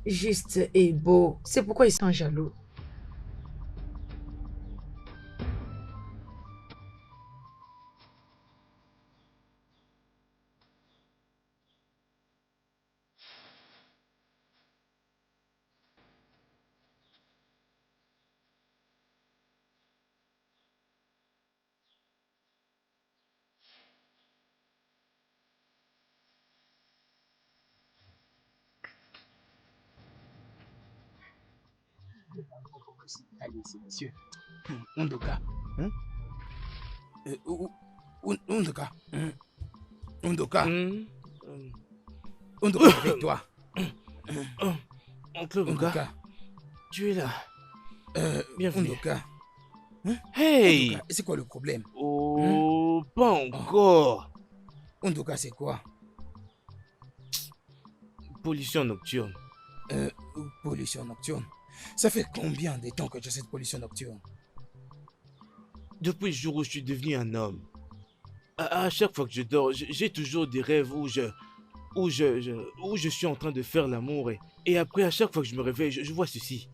Speaker 3: juste et beau. C'est pourquoi ils sont jaloux.
Speaker 4: Allez-y, monsieur. Undoka. Hein? Undoka. Undoka. Undoka, avec toi.
Speaker 2: Oncle Undoka,
Speaker 4: Undoka.
Speaker 2: tu es là. Bienvenue.
Speaker 4: Undoka.
Speaker 2: Hey!
Speaker 4: Undoka, c'est quoi le problème?
Speaker 2: Oh, pas encore.
Speaker 4: Undoka, c'est quoi?
Speaker 2: Pollution nocturne.
Speaker 4: Pollution nocturne. Ça fait combien de temps que tu as cette pollution nocturne?
Speaker 2: Depuis le jour où je suis devenu un homme. À chaque fois que je dors, j'ai toujours des rêves où je suis en train de faire l'amour et après, à chaque fois que je me réveille, je vois ceci.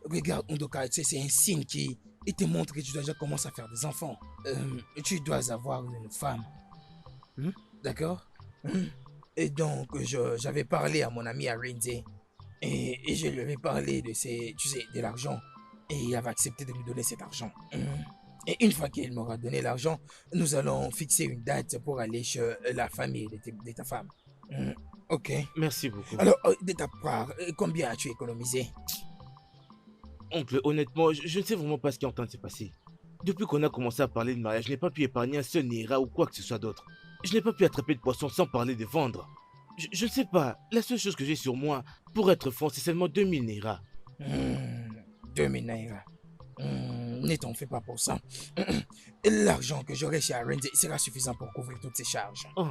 Speaker 4: Regarde, Undoka, c'est un signe qui te montre que tu dois déjà commencer à faire des enfants. Tu dois avoir une femme. D'accord? Et donc, j'avais parlé à mon ami Arinze et je lui avais parlé de de l'argent. Et il avait accepté de me donner cet argent. Et une fois qu'il m'aura donné l'argent, nous allons fixer une date pour aller chez la famille de ta femme. Ok.
Speaker 2: Merci beaucoup.
Speaker 4: Alors, de ta part, combien as-tu économisé?
Speaker 2: Oncle, honnêtement, je ne sais vraiment pas ce qui est en train de se passer. Depuis qu'on a commencé à parler de mariage, je n'ai pas pu épargner un seul Nira ou quoi que ce soit d'autre. Je n'ai pas pu attraper de poisson sans parler de vendre. Je ne sais pas, la seule chose que j'ai sur moi, pour être franc, c'est seulement 2000 Nira.
Speaker 4: 2000 naira. Ne t'en fais pas pour ça. L'argent que j'aurai chez Arenze sera suffisant pour couvrir toutes ces charges.
Speaker 2: Oh,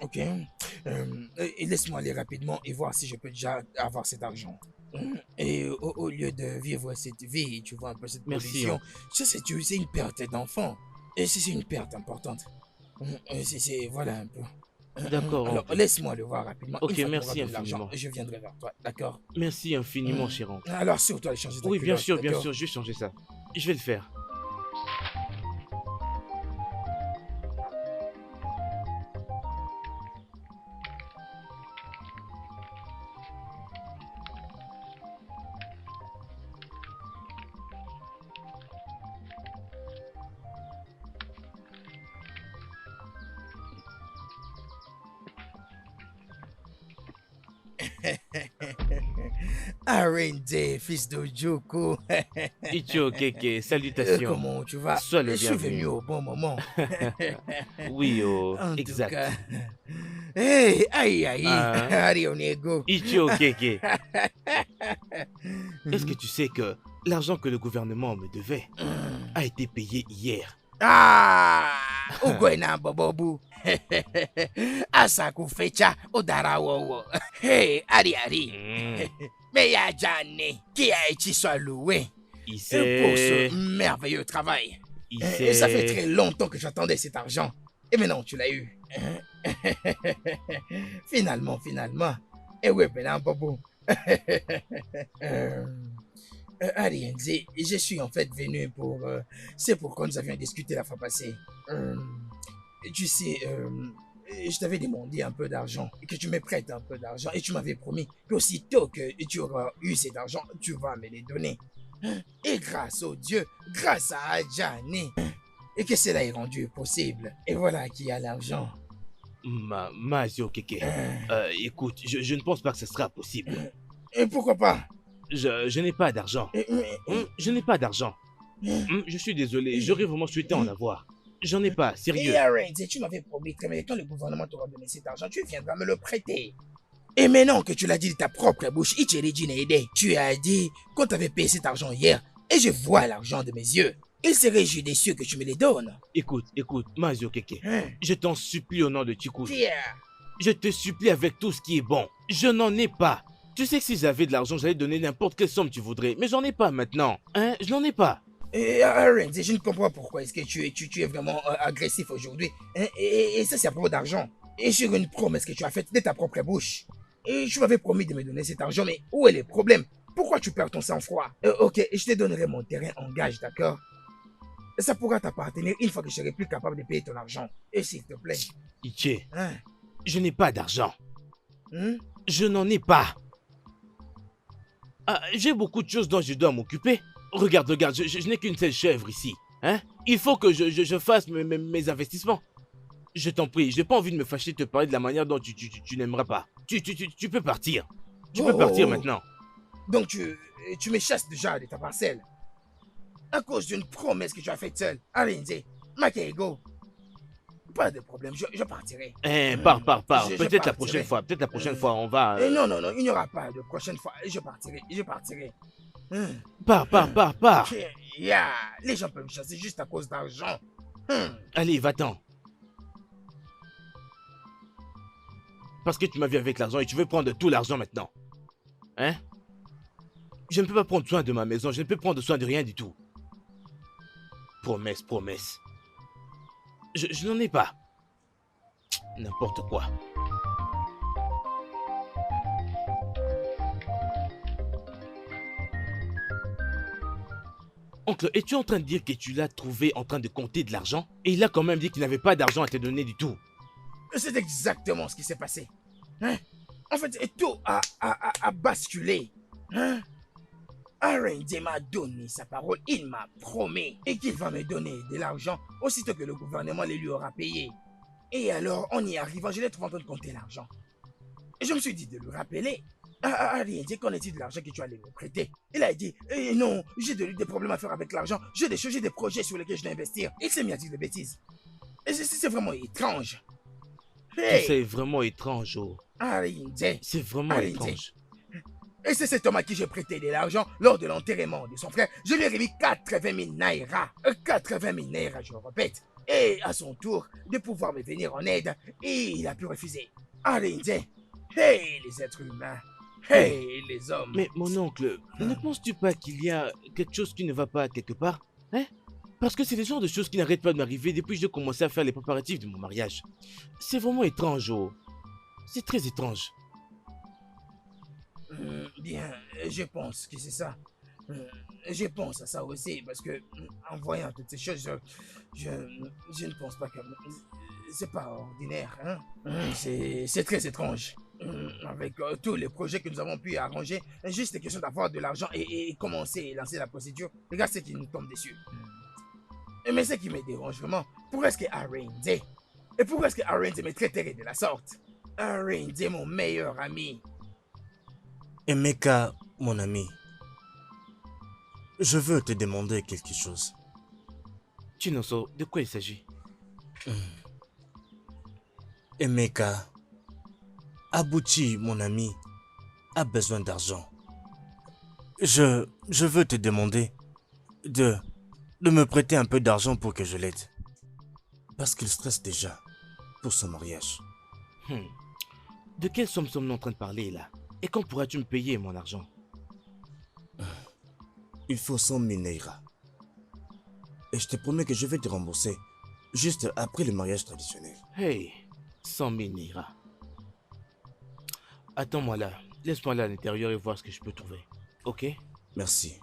Speaker 4: Ok. Et laisse-moi aller rapidement et voir si je peux déjà avoir cet argent. Et au lieu de vivre cette vie, tu vois un peu cette
Speaker 2: Merci,
Speaker 4: pollution, c'est une perte d'enfant. Et c'est une perte importante. Voilà un peu.
Speaker 2: d'accord.
Speaker 4: Alors,
Speaker 2: oncle.
Speaker 4: laisse-moi le voir rapidement.
Speaker 2: Ok,
Speaker 4: Une fois qu'on
Speaker 2: merci
Speaker 4: aura de l'argent,
Speaker 2: infiniment.
Speaker 4: je viendrai vers toi, d'accord?
Speaker 2: Merci infiniment, cher oncle.
Speaker 4: Alors, surtout, aller changer ta
Speaker 2: Oui, bien
Speaker 4: culotte, d'accord?
Speaker 2: sûr, je vais changer ça. Je vais le faire.
Speaker 4: Arende, fils de Joko.
Speaker 2: Ichio Keke, salutations.
Speaker 4: Comment tu vas?
Speaker 2: Sois le
Speaker 4: Je suis
Speaker 2: bienvenu.
Speaker 4: venu au bon moment.
Speaker 2: Oui, oh,
Speaker 4: En tout
Speaker 2: exact.
Speaker 4: cas. Hey, aïe, aïe.
Speaker 2: Ah.
Speaker 4: Allez, on est go.
Speaker 2: Ichio Keke, est-ce que tu sais que l'argent que le gouvernement me devait a été payé hier?
Speaker 4: Ah! Ugwena bobobu. Asaku fecha odarawowo. Hey, Ari Ari. Mais y'a Jane qui a été soit loué
Speaker 2: Il
Speaker 4: pour
Speaker 2: sait...
Speaker 4: ce merveilleux travail.
Speaker 2: Il
Speaker 4: Et ça fait
Speaker 2: sait...
Speaker 4: très longtemps que j'attendais cet argent. Et maintenant, tu l'as eu. Finalement. Et ouais, ben, bobo. Arienzi, je suis en fait venu pour... c'est pourquoi nous avions discuté la fois passée. Tu sais, je t'avais demandé un peu d'argent, que tu me prêtes un peu d'argent, et tu m'avais promis qu'aussitôt que tu auras eu cet argent, tu vas me les donner. Et grâce au Dieu, grâce à Adjani, et que cela est rendu possible. Et voilà qui a l'argent.
Speaker 2: Mazio Keke, écoute, je ne pense pas que ce sera possible.
Speaker 4: Et pourquoi pas?
Speaker 2: Je n'ai pas d'argent. Je n'ai pas d'argent. Je suis désolé, j'aurais vraiment souhaité en avoir. J'en ai pas, sérieux.
Speaker 4: Et Arendse, tu m'avais promis que quand le gouvernement t'aura donné cet argent, tu viendras me le prêter. Et maintenant que tu l'as dit de ta propre bouche, tu as dit qu'on t'avait payé cet argent hier, et je vois l'argent de mes yeux. Il serait judicieux que tu me les donnes.
Speaker 2: Écoute, Mazio Keke, je t'en supplie au nom de Chikou.
Speaker 4: Pierre.
Speaker 2: Je te supplie avec tout ce qui est bon. Je n'en ai pas. Tu sais que si j'avais de l'argent, j'allais donner n'importe quelle somme tu voudrais. Mais j'en ai pas maintenant. Hein? Je n'en ai pas.
Speaker 4: Et Arendse, je ne comprends pas pourquoi est-ce que tu es vraiment agressif aujourd'hui. Et ça, c'est à propos d'argent. Et sur une promesse que tu as faite de ta propre bouche. Et tu m'avais promis de me donner cet argent, mais où est le problème? Pourquoi tu perds ton sang-froid? Ok, je te donnerai mon terrain en gage, d'accord? Ça pourra t'appartenir une fois que je serai plus capable de payer ton argent. Et s'il te plaît.
Speaker 2: Iché,
Speaker 4: Hein?
Speaker 2: je n'ai pas d'argent.
Speaker 4: Hein?
Speaker 2: Je n'en ai pas. Ah, j'ai beaucoup de choses dont je dois m'occuper. Regarde, je n'ai qu'une seule chèvre ici. Hein? Il faut que je fasse mes investissements. Je t'en prie, je n'ai pas envie de me fâcher de te parler de la manière dont tu n'aimeras pas. Tu peux partir. Tu peux partir maintenant.
Speaker 4: Donc tu me chasses déjà de ta parcelle. À cause d'une promesse que tu as faite seule. Arendse, Makego. Pas de problème, je partirai.
Speaker 2: Pars.
Speaker 4: Je
Speaker 2: Peut-être la
Speaker 4: partirai.
Speaker 2: prochaine fois, on va...
Speaker 4: Non, il n'y aura pas de prochaine fois. Je partirai.
Speaker 2: Pars.
Speaker 4: Yeah, les gens peuvent me chasser juste à cause d'argent.
Speaker 2: Allez, va-t'en. Parce que tu m'as vu avec l'argent et tu veux prendre tout l'argent maintenant. Hein? Je ne peux pas prendre soin de ma maison, je ne peux prendre soin de rien du tout. Promesse. Je n'en ai pas. N'importe quoi. Oncle, es-tu en train de dire que tu l'as trouvé en train de compter de l'argent? Et il a quand même dit qu'il n'avait pas d'argent à te donner du tout.
Speaker 4: C'est exactement ce qui s'est passé. Hein? En fait, tout a basculé. Hein? Arendse m'a donné sa parole, il m'a promis et qu'il va me donner de l'argent aussitôt que le gouvernement les lui aura payé. Et alors, en y arrivant, je l'ai trouvé en train de compter l'argent. Et je me suis dit de lui rappeler. Arendse, qu'en est-il de l'argent que tu allais me prêter? Il a dit, non, j'ai des problèmes à faire avec l'argent, j'ai des projets sur lesquels je dois investir. Il s'est mis à dire des bêtises. Et c'est vraiment étrange. Hey,
Speaker 2: C'est vraiment étrange, oh.
Speaker 4: Arendse.
Speaker 2: C'est vraiment
Speaker 4: Arendse.
Speaker 2: étrange.
Speaker 4: Et c'est cet homme à qui j'ai prêté de l'argent lors de l'enterrement de son frère. Je lui ai remis 80 000 naira. 80 000 naira, je le répète. Et à son tour, de pouvoir me venir en aide. Et il a pu refuser. Arendse. Hey, les êtres humains. Hey, les hommes.
Speaker 2: Mais mon oncle, ne penses-tu pas qu'il y a quelque chose qui ne va pas quelque part? Hein? Parce que c'est le genre de choses qui n'arrêtent pas de m'arriver depuis que j'ai commencé à faire les préparatifs de mon mariage. C'est vraiment étrange, oh. C'est très étrange.
Speaker 4: Bien, je pense que c'est ça. Je pense à ça aussi parce que en voyant toutes ces choses, je ne pense pas que c'est pas ordinaire. Hein? C'est très étrange. Avec tous les projets que nous avons pu arranger, juste question d'avoir de l'argent et commencer à lancer la procédure. Regarde ce qui nous tombe dessus. Mais ce qui me dérange vraiment, pourquoi est-ce que Arendse et pourquoi est-ce que Arendse me traiterait de la sorte? Arendse, mon meilleur ami.
Speaker 6: Emeka, mon ami, je veux te demander quelque chose.
Speaker 2: Chinonso, de quoi il s'agit?
Speaker 6: Emeka, Abuchi, mon ami, a besoin d'argent. Je veux te demander de me prêter un peu d'argent pour que je l'aide. Parce qu'il stresse déjà pour son mariage.
Speaker 2: De quelle somme sommes-nous en train de parler là? Et quand pourras-tu me payer mon argent?
Speaker 6: Il faut 100 000 naira. Et je te promets que je vais te rembourser juste après le mariage traditionnel.
Speaker 2: Hey, 100 000 naira. Attends-moi là. Laisse-moi aller à l'intérieur et voir ce que je peux trouver. Ok?
Speaker 6: Merci.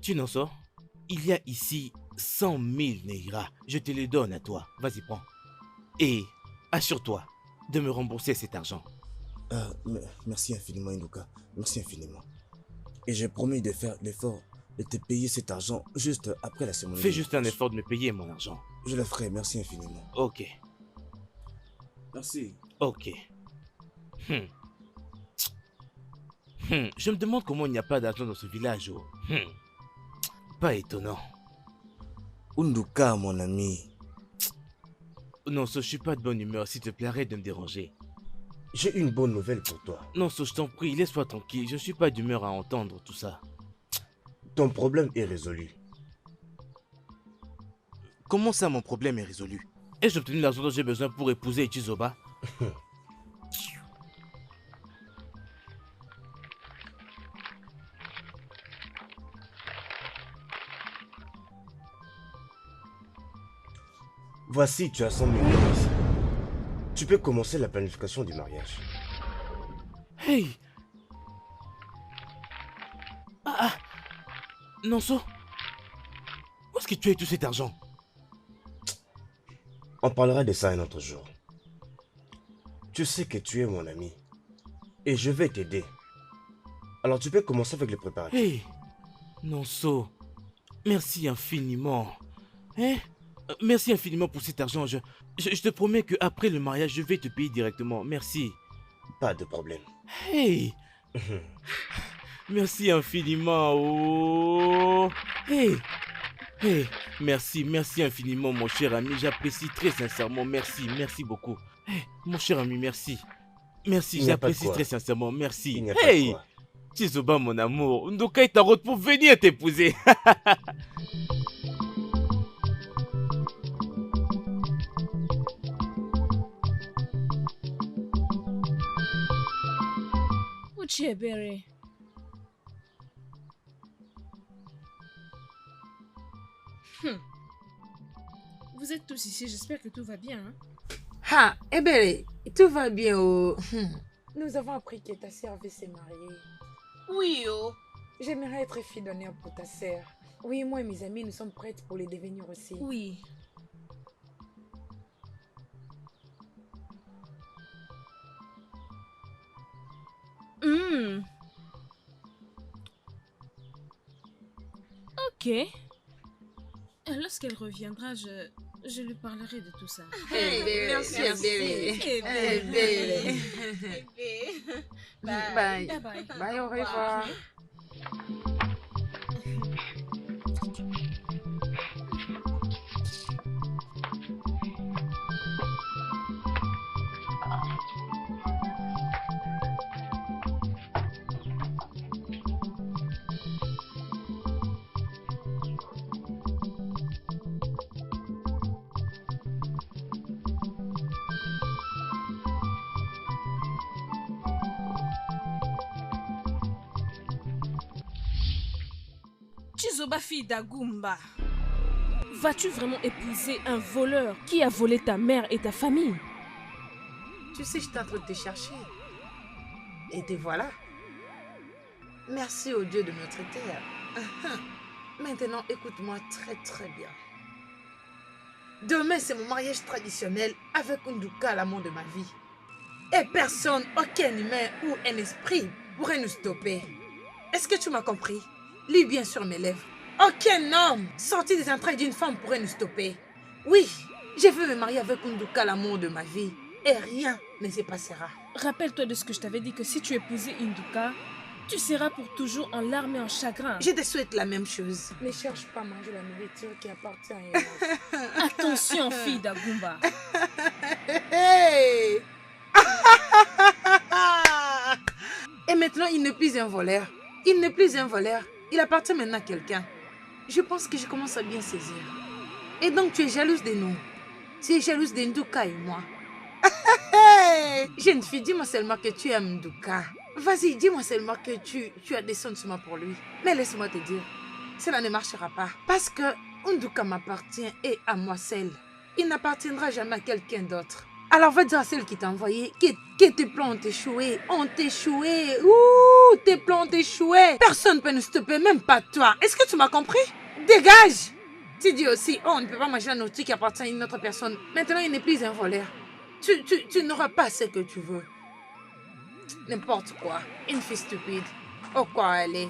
Speaker 2: Chinonso, il y a ici 100 000 naira. Je te les donne à toi. Vas-y, prends. Et assure-toi de me rembourser cet argent.
Speaker 6: Merci infiniment, Inuka. Merci infiniment. Et j'ai promis de faire l'effort de te payer cet argent juste après la cérémonie.
Speaker 2: Fais juste un effort de me payer mon argent.
Speaker 6: Je le ferai, merci infiniment.
Speaker 2: Ok.
Speaker 6: Merci.
Speaker 2: Ok. Je me demande comment il n'y a pas d'argent dans ce village. Oh. Pas étonnant.
Speaker 6: Unduka, mon ami.
Speaker 2: Non, je suis pas de bonne humeur. S'il te plaît, arrête de me déranger.
Speaker 6: J'ai une bonne nouvelle pour toi.
Speaker 2: Non, je t'en prie, laisse-moi tranquille. Je suis pas d'humeur à entendre tout ça.
Speaker 6: Ton problème est résolu.
Speaker 2: Comment ça, mon problème est résolu? Ai-je obtenu l'argent dont j'ai besoin pour épouser Ichizoba?
Speaker 6: Voici, tu as 100 000 euros ici. Tu peux commencer la planification du mariage.
Speaker 2: Hey! Nonso? Où est-ce que tu as eu tout cet argent?
Speaker 6: On parlera de ça un autre jour. Tu sais que tu es mon ami. Et je vais t'aider. Alors tu peux commencer avec les préparatifs.
Speaker 2: Hey! Nonso, merci infiniment. Hein? Merci infiniment pour cet argent. Je te promets qu'après le mariage, je vais te payer directement. Merci.
Speaker 6: Pas de problème.
Speaker 2: Hey! Merci infiniment. Oh! Hey! Hey! Merci infiniment, mon cher ami. J'apprécie très sincèrement. Merci beaucoup. Hey, mon cher ami, merci. Merci, j'apprécie très sincèrement. Merci. Hey! Chizoba, mon amour. Ndoka est en route pour venir t'épouser.
Speaker 1: Uchebere. Vous êtes tous ici, j'espère que tout va bien. Hein?
Speaker 3: Ah, Ebere, tout va bien. Oh. Nous avons appris que ta sœur veut se marier.
Speaker 5: Oui, oh.
Speaker 3: J'aimerais être fille d'honneur pour ta sœur. Oui, moi et mes amis, nous sommes prêtes pour les devenir aussi.
Speaker 1: Oui. Ok. Lorsqu'elle reviendra, je lui parlerai de tout ça.
Speaker 3: Merci, Ebere. Bye.
Speaker 1: Bye bye.
Speaker 3: Bye, au revoir.
Speaker 1: Chizoba, fille d'Agumba, vas-tu vraiment épouser un voleur qui a volé ta mère et ta famille?
Speaker 3: Tu sais, j'étais en train de te chercher. Et te voilà. Merci au Dieu de notre terre. Maintenant, écoute-moi très très bien. Demain, c'est mon mariage traditionnel avec Nduka, l'amour de ma vie. Et personne, aucun humain ou un esprit pourrait nous stopper. Est-ce que tu m'as compris? Lis bien sur mes lèvres. Aucun homme sorti des entrailles d'une femme pourrait nous stopper. Oui, je veux me marier avec Nduka, l'amour de ma vie. Et rien ne se passera.
Speaker 1: Rappelle-toi de ce que je t'avais dit que si tu épousais Induka, tu seras pour toujours en larmes et en chagrin.
Speaker 3: Je te souhaite la même chose. Ne cherche pas à manger la nourriture qui appartient à Enos.
Speaker 1: Attention, fille d'Agumba.
Speaker 3: Hey! Et maintenant, il n'est plus un voleur. Il n'est plus un voleur. Il appartient maintenant à quelqu'un. Je pense que je commence à bien saisir. Et donc, tu es jalouse de nous. Tu es jalouse d'Nduka et moi. Hey! Jeune fille, dis-moi seulement que tu aimes Nduka. Vas-y, dis-moi seulement que tu as des sentiments pour lui. Mais laisse-moi te dire, cela ne marchera pas. Parce que Nduka m'appartient et à moi seule. Il n'appartiendra jamais à quelqu'un d'autre. Alors va dire à celle qui t'a envoyé que tes plans ont échoué. Ont échoué. Ouh, tes plans ont échoué. Personne ne peut nous stopper, même pas toi. Est-ce que tu m'as compris? Dégage! Tu dis aussi, oh, on ne peut pas manger un outil qui appartient à une autre personne. Maintenant, il n'est plus un voleur. Tu n'auras pas ce que tu veux. N'importe quoi. Une fille stupide. Oh quoi elle est.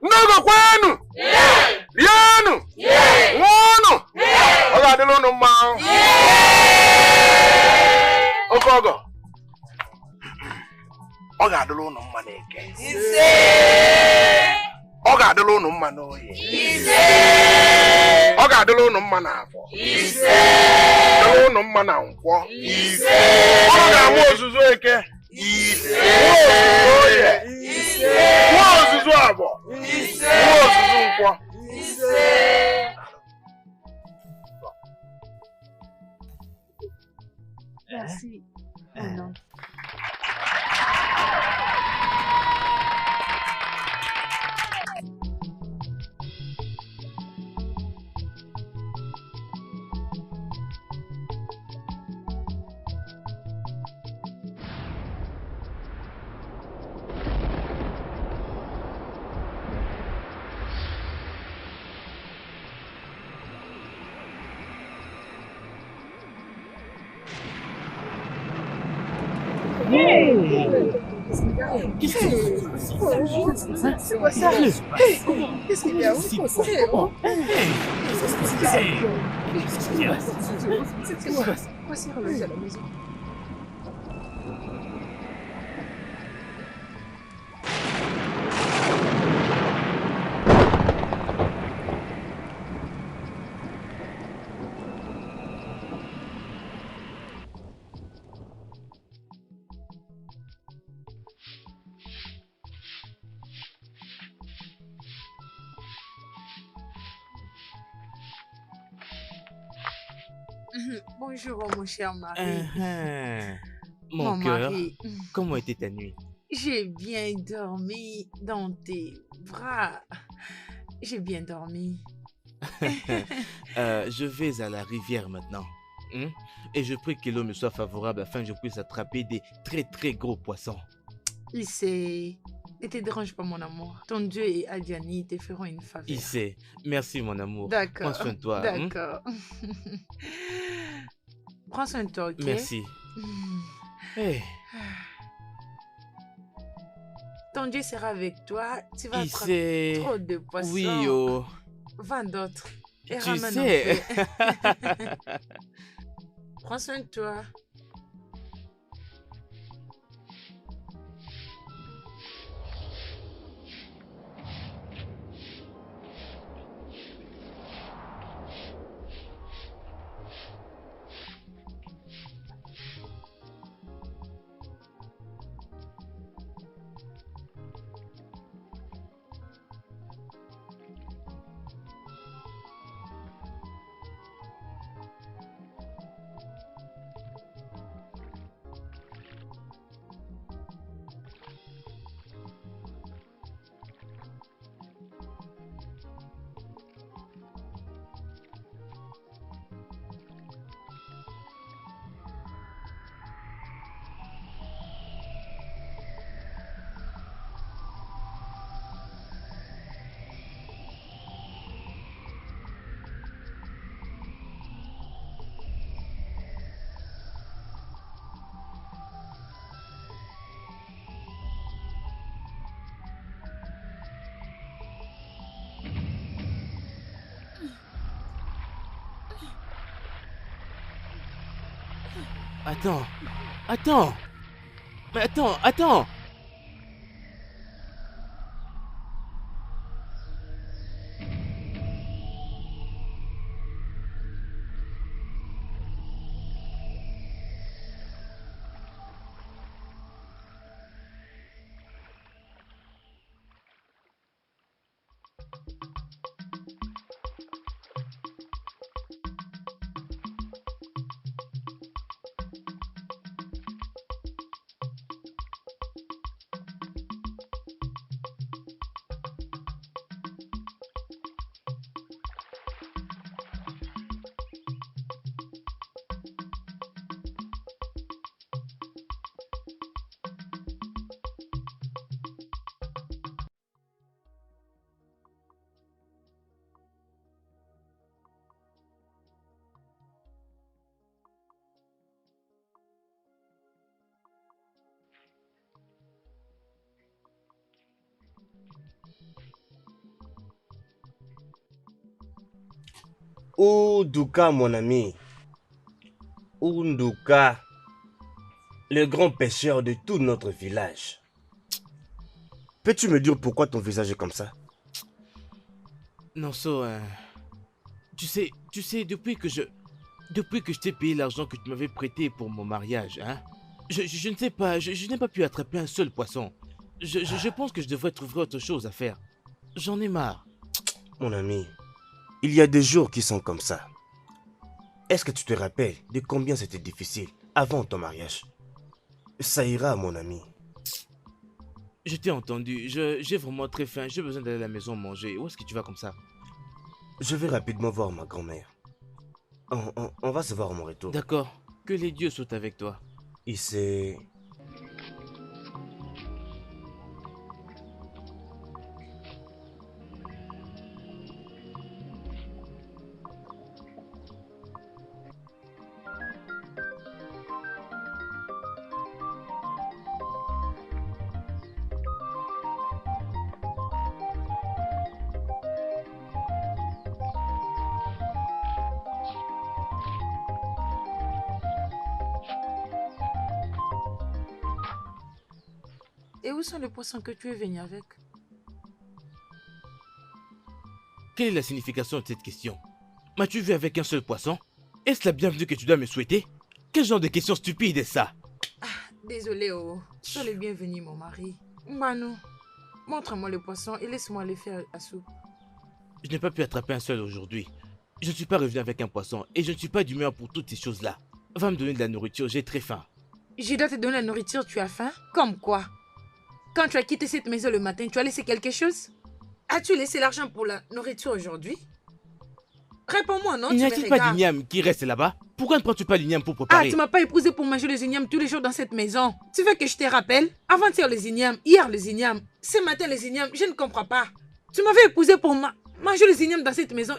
Speaker 7: N'ogo kwenu. Rienu. Wono. Oga adịla unu mma. Ogogo. Ọ ga-adịla unu mma n'eke. Ọ ga-adịla unu mma n'oye. Ọ ga-adịla unu mma n'afọ. Dịla unu mma na nkwọ. Ọ ga-amụ ozuzu eke. Nwa ozuzu oye. Nwa ozuzu abụọ. Nwa ozuzu nkwọ.
Speaker 3: Merci. Oh non.
Speaker 2: C'est quoi ça?
Speaker 3: Qu'est-ce qu'il y a? C'est quoi? Voici remonter à la maison. Bonjour, mon cher mari.
Speaker 2: Mon cœur,
Speaker 3: mari,
Speaker 2: comment était ta nuit?
Speaker 3: j'ai bien dormi dans tes bras. J'ai bien dormi.
Speaker 2: Je vais à la rivière maintenant. Hein? Et je prie que l'eau me soit favorable afin que je puisse attraper des très gros poissons.
Speaker 3: Il sait. Ne te dérange pas, mon amour. Ton Dieu et Adiani te feront une faveur.
Speaker 2: Il sait. Merci mon amour.
Speaker 3: D'accord.
Speaker 2: Prends soin de toi. hein?
Speaker 3: D'accord. Prends soin de toi, ok?
Speaker 2: Merci. Hey,
Speaker 3: Ton Dieu sera avec toi. Tu vas
Speaker 2: il
Speaker 3: attraper
Speaker 2: sait.
Speaker 3: trop de poissons.
Speaker 2: Oui, oh.
Speaker 3: 20 d'autres. Et
Speaker 2: Tu
Speaker 3: ramène un
Speaker 2: sais.
Speaker 3: peu. Prends soin de toi.
Speaker 2: Attends. Attends. Mais attends.
Speaker 6: Ouduka, mon ami. Unduka, le grand pêcheur de tout notre village. Peux-tu me dire pourquoi ton visage est comme ça?
Speaker 2: Non, tu sais, depuis que je t'ai payé l'argent que tu m'avais prêté pour mon mariage, hein, je ne sais pas, je n'ai pas pu attraper un seul poisson. Je pense que je devrais trouver autre chose à faire. J'en ai marre.
Speaker 6: Mon ami, il y a des jours qui sont comme ça. Est-ce que tu te rappelles de combien c'était difficile avant ton mariage? Ça ira, mon ami.
Speaker 2: Je t'ai entendu, j'ai vraiment très faim, j'ai besoin d'aller à la maison manger. Où est-ce que tu vas comme ça?
Speaker 6: Je vais rapidement voir ma grand-mère. On va se voir à mon retour.
Speaker 2: D'accord, que les dieux soient avec toi.
Speaker 6: Et c'est...
Speaker 3: Et où sont les poissons que tu es venu avec?
Speaker 2: Quelle est la signification de cette question? M'as-tu vu avec un seul poisson? Est-ce la bienvenue que tu dois me souhaiter? Quel genre de question stupide est ça?
Speaker 3: Désolé, oh. Sois le bienvenu, mon mari. Mbano, montre-moi les poissons et laisse-moi les faire à soupe.
Speaker 2: Je n'ai pas pu attraper un seul aujourd'hui. Je ne suis pas revenu avec un poisson et je ne suis pas d'humeur pour toutes ces choses-là. Va me donner de la nourriture, j'ai très faim.
Speaker 3: Je dois te donner la nourriture, tu as faim? Comme quoi? Quand tu as quitté cette maison le matin, tu as laissé quelque chose? As-tu laissé l'argent pour la nourriture aujourd'hui? Réponds-moi, non?
Speaker 2: N'y
Speaker 3: Tu me
Speaker 2: a-t-il pas
Speaker 3: regardes.
Speaker 2: d'igname qui reste là-bas? Pourquoi ne prends-tu pas l'igname pour
Speaker 3: Ah,
Speaker 2: préparer?
Speaker 3: tu m'as pas épousé pour manger les ignames tous les jours dans cette maison. Tu veux que je te rappelle? Avant-hier les ignames, hier les ignames, ce matin les ignames, je ne comprends pas. Tu m'avais épousé pour manger les ignames dans cette maison.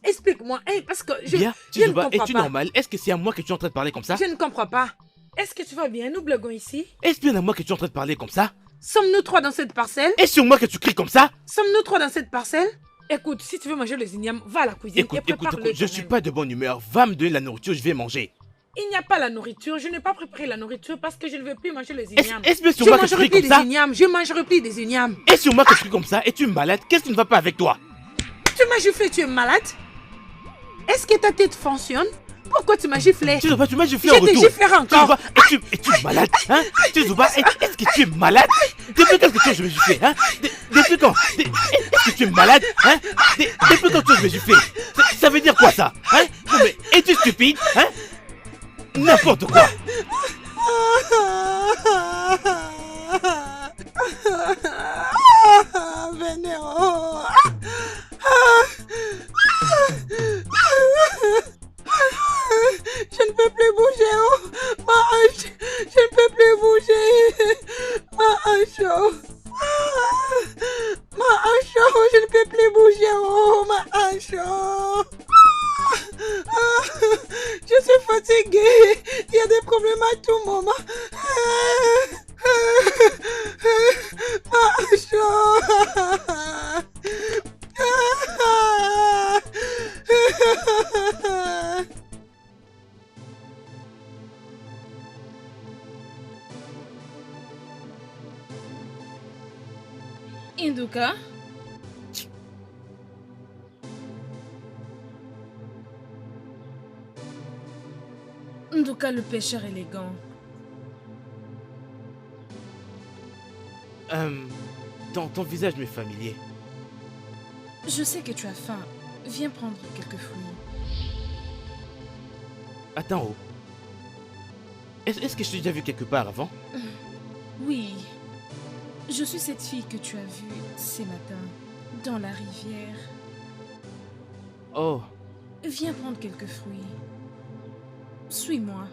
Speaker 3: Explique-moi, parce que je
Speaker 2: Bien,
Speaker 3: je ne
Speaker 2: Chizuba,
Speaker 3: comprends
Speaker 2: es-tu
Speaker 3: pas.
Speaker 2: normal? Est-ce que c'est à moi que tu es en train de parler comme ça?
Speaker 3: Je ne comprends pas. Est-ce que tu vas bien? Nous blaguons ici.
Speaker 2: Est-ce bien à moi que tu es en train de parler comme ça?
Speaker 3: Sommes-nous trois dans cette parcelle?
Speaker 2: Est-ce sur moi que tu cries comme ça?
Speaker 3: Sommes-nous trois dans cette parcelle? Écoute, si tu veux manger les ignames, va à la cuisine
Speaker 2: Écoute,
Speaker 3: et prépare-le
Speaker 2: je suis pas de bonne humeur. Va me donner la nourriture, je vais manger.
Speaker 3: Il n'y a pas la nourriture. Je n'ai pas préparé la nourriture parce que je ne veux plus manger les
Speaker 2: Est-ce
Speaker 3: ignames.
Speaker 2: est-ce bien sur
Speaker 3: Je
Speaker 2: moi que tu
Speaker 3: mangerai
Speaker 2: cries
Speaker 3: plus
Speaker 2: comme
Speaker 3: des
Speaker 2: ça?
Speaker 3: ignames. Je mangerai plus des ignames.
Speaker 2: Est-ce sur moi que tu cries comme ça? Es-tu malade? Qu'est-ce qui ne va pas avec toi?
Speaker 3: Tu m'as giflé, tu es malade? Est-ce que ta tête fonctionne? Pourquoi tu m'as giflé?
Speaker 2: Chizuba, tu m'as giflé
Speaker 3: Je
Speaker 2: en
Speaker 3: te
Speaker 2: retour.
Speaker 3: giflerai encore.
Speaker 2: Chizuba, es-tu malade? Hein? Chizuba, est-ce que tu es malade? Depuis quand est-ce que tu veux me gifler? Hein? Depuis quand? Est-ce que tu es malade? Hein? Depuis quand tu veux me gifler? Ça veut dire quoi ça? Hein? Non mais, es-tu stupide? Hein? N'importe quoi.
Speaker 3: Vénéro. Je ne peux plus bouger, oh. Ma hanche. Je ne peux plus bouger. Ma hanche, oh. Ma hanche, oh. Je ne peux plus bouger, oh. Ma hanche, oh. Je suis fatiguée. Il y a des problèmes à tout moment. Ma hanche, oh.
Speaker 1: Induka? Nduka le pêcheur élégant.
Speaker 2: Ton visage m'est familier.
Speaker 1: Je sais que tu as faim. Viens prendre quelques fruits.
Speaker 2: Attends, oh. Est-ce que je t'ai déjà vu quelque part avant?
Speaker 1: Oui. Je suis cette fille que tu as vue ces matins dans la rivière.
Speaker 2: Oh,
Speaker 1: Viens prendre quelques fruits. Suis-moi.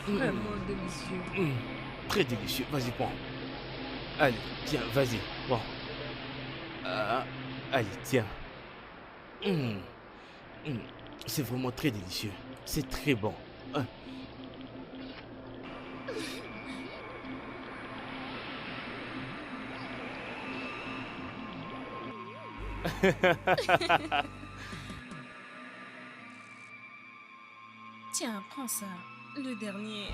Speaker 3: vraiment délicieux.
Speaker 2: Très délicieux. Vas-y, prends. Allez, tiens, vas-y. Bon. Allez, tiens. C'est vraiment très délicieux. C'est très bon.
Speaker 1: Tiens, prends ça. Le dernier.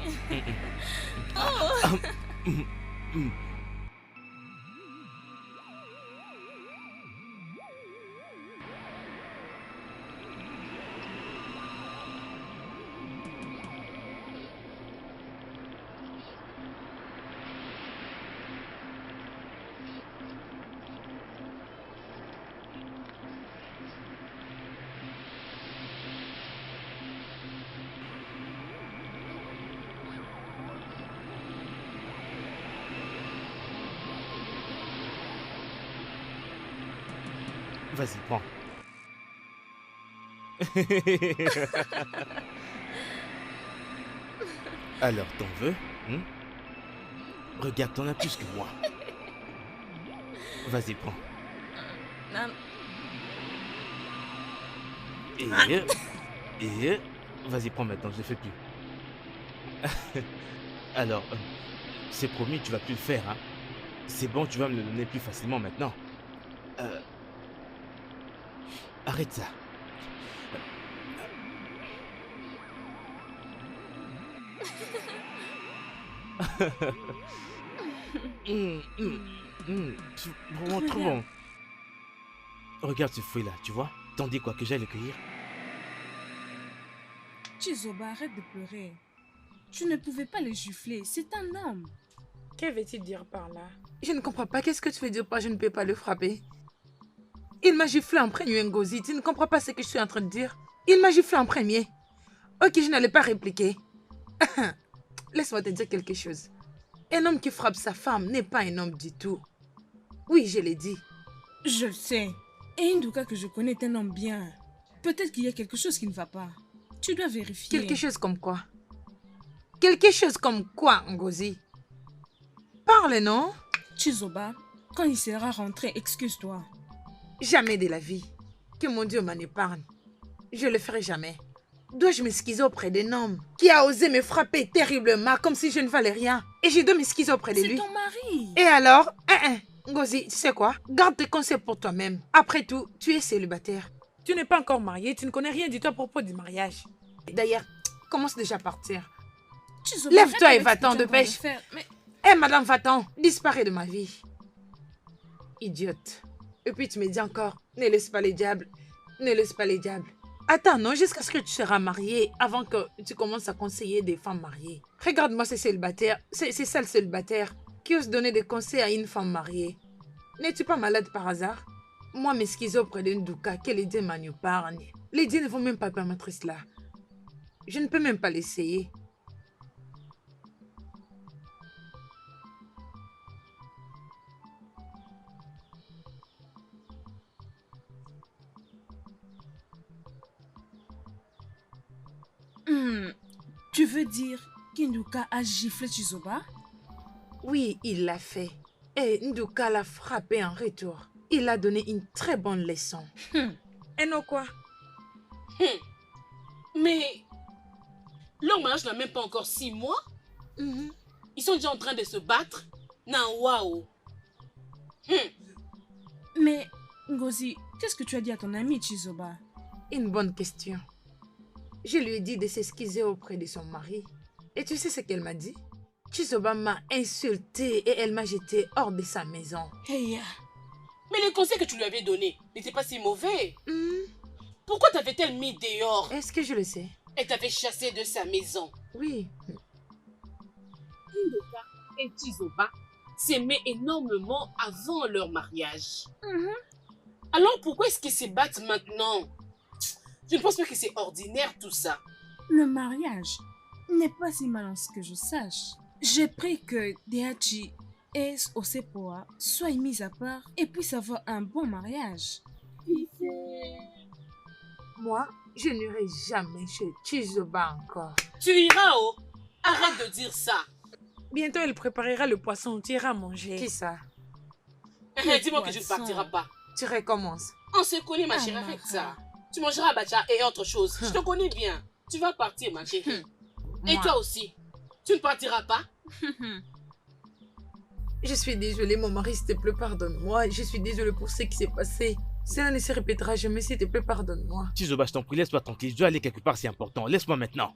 Speaker 2: Vas-y, prends. Alors, t'en veux? Regarde, t'en as plus que moi. Vas-y, prends.
Speaker 1: Non.
Speaker 2: Et... Vas-y, prends maintenant, je le fais plus. Alors, c'est promis, tu vas plus le faire, hein. C'est bon, tu vas me le donner plus facilement maintenant. Arrête ça. C'est vraiment trop bon. Regarde ce fruit-là, tu vois? T'en dis quoi, que j'aille le cueillir?
Speaker 1: Chizoba, arrête de pleurer. Tu ne pouvais pas le gifler, c'est un homme.
Speaker 3: Que veut-il dire par là? Je ne comprends pas. Qu'est-ce que tu veux dire par je ne peux pas le frapper? Il m'a giflé en premier, Ngozi. Tu ne comprends pas ce que je suis en train de dire? Il m'a giflé en premier. Ok, je n'allais pas répliquer. Laisse-moi te dire quelque chose. Un homme qui frappe sa femme n'est pas un homme du tout. Oui, je l'ai dit.
Speaker 1: Je le sais. Et Nduka que je connais est un homme bien. Peut-être qu'il y a quelque chose qui ne va pas. Tu dois vérifier.
Speaker 3: Quelque chose comme quoi? Quelque chose comme quoi, Ngozi? Parle, non?
Speaker 1: Chizoba, quand il sera rentré, excuse-toi.
Speaker 3: Jamais de la vie. Que mon Dieu m'en épargne. Je le ferai jamais. Dois-je m'excuser auprès d'un homme qui a osé me frapper terriblement comme si je ne valais rien? Et je dois m'excuser auprès de lui.
Speaker 1: C'est ton mari.
Speaker 3: Et alors? Ngozi, tu sais quoi? Garde tes conseils pour toi-même. Après tout, tu es célibataire. Tu n'es pas encore marié, tu ne connais rien du tout à propos du mariage. D'ailleurs, commence déjà à partir.
Speaker 1: Chizoba,
Speaker 3: Lève-toi
Speaker 1: arrête
Speaker 3: et
Speaker 1: avec ce que
Speaker 3: va-t'en
Speaker 1: tu es
Speaker 3: de
Speaker 1: en train
Speaker 3: pêche.
Speaker 1: faire. Mais
Speaker 3: Madame, va-t'en. Disparais de ma vie. Idiote. Et puis tu me dis encore, ne laisse pas les diables. Ne laisse pas les diables. Attends, non, jusqu'à ce que tu seras mariée avant que tu commences à conseiller des femmes mariées. Regarde-moi ces célibataires. C'est ça le célibataire qui ose donner des conseils à une femme mariée. N'es-tu pas malade par hasard? Moi, m'excuser auprès de Nduka, que les dieux m'en épargnent. Les dieux ne vont même pas permettre cela. Je ne peux même pas l'essayer.
Speaker 1: tu veux dire qu'Nduka a giflé Chizoba?
Speaker 3: Oui, il l'a fait. Et Nduka l'a frappé en retour. Il a donné une très bonne leçon. Et non quoi?
Speaker 5: Mais leur mariage n'a même pas encore 6 mois.
Speaker 3: Mhm.
Speaker 5: Ils sont déjà en train de se battre. Non, waouh.
Speaker 1: Mais, Ngozi, qu'est-ce que tu as dit à ton ami Chizoba?
Speaker 3: Une bonne question. Je lui ai dit de s'excuser auprès de son mari. Et tu sais ce qu'elle m'a dit? Chizoba m'a insulté et elle m'a jeté hors de sa maison.
Speaker 1: Hey,
Speaker 5: Mais les conseils que tu lui avais donnés n'étaient pas si mauvais.
Speaker 3: Hmm,
Speaker 5: Pourquoi t'avais-elle mis dehors?
Speaker 3: Est-ce que je le sais?
Speaker 5: Elle t'avait chassé de sa maison.
Speaker 3: Oui.
Speaker 5: Nduka et Chizoba s'aimaient énormément avant leur mariage. Alors pourquoi est-ce qu'ils se battent maintenant? Je ne pense pas que c'est ordinaire tout ça.
Speaker 1: le mariage n'est pas si mal en ce que je sache. J'ai pris que Dehachi et Osepoa soient mis à part et puissent avoir un bon mariage.
Speaker 3: Moi, je n'irai jamais chez Chizoba encore.
Speaker 5: Tu iras, oh. Arrête de dire ça.
Speaker 3: Bientôt, elle préparera le poisson. Tu iras manger. Qui ça?
Speaker 5: Dis-moi que tu ne partiras pas.
Speaker 3: Tu recommences.
Speaker 5: On se connaît, ma chérie, arrête ça. Tu mangeras abacha et autre chose. Je te connais bien. Tu vas partir, ma chérie. Et toi aussi. Tu ne partiras pas?
Speaker 3: Je suis désolée, mon mari, s'il te plaît, pardonne-moi. Je suis désolée pour ce qui s'est passé. Cela ne se répétera jamais, s'il te plaît, pardonne-moi.
Speaker 2: Chizoba, je t'en prie, laisse-moi tranquille. Je dois aller quelque part, c'est important. Laisse-moi maintenant.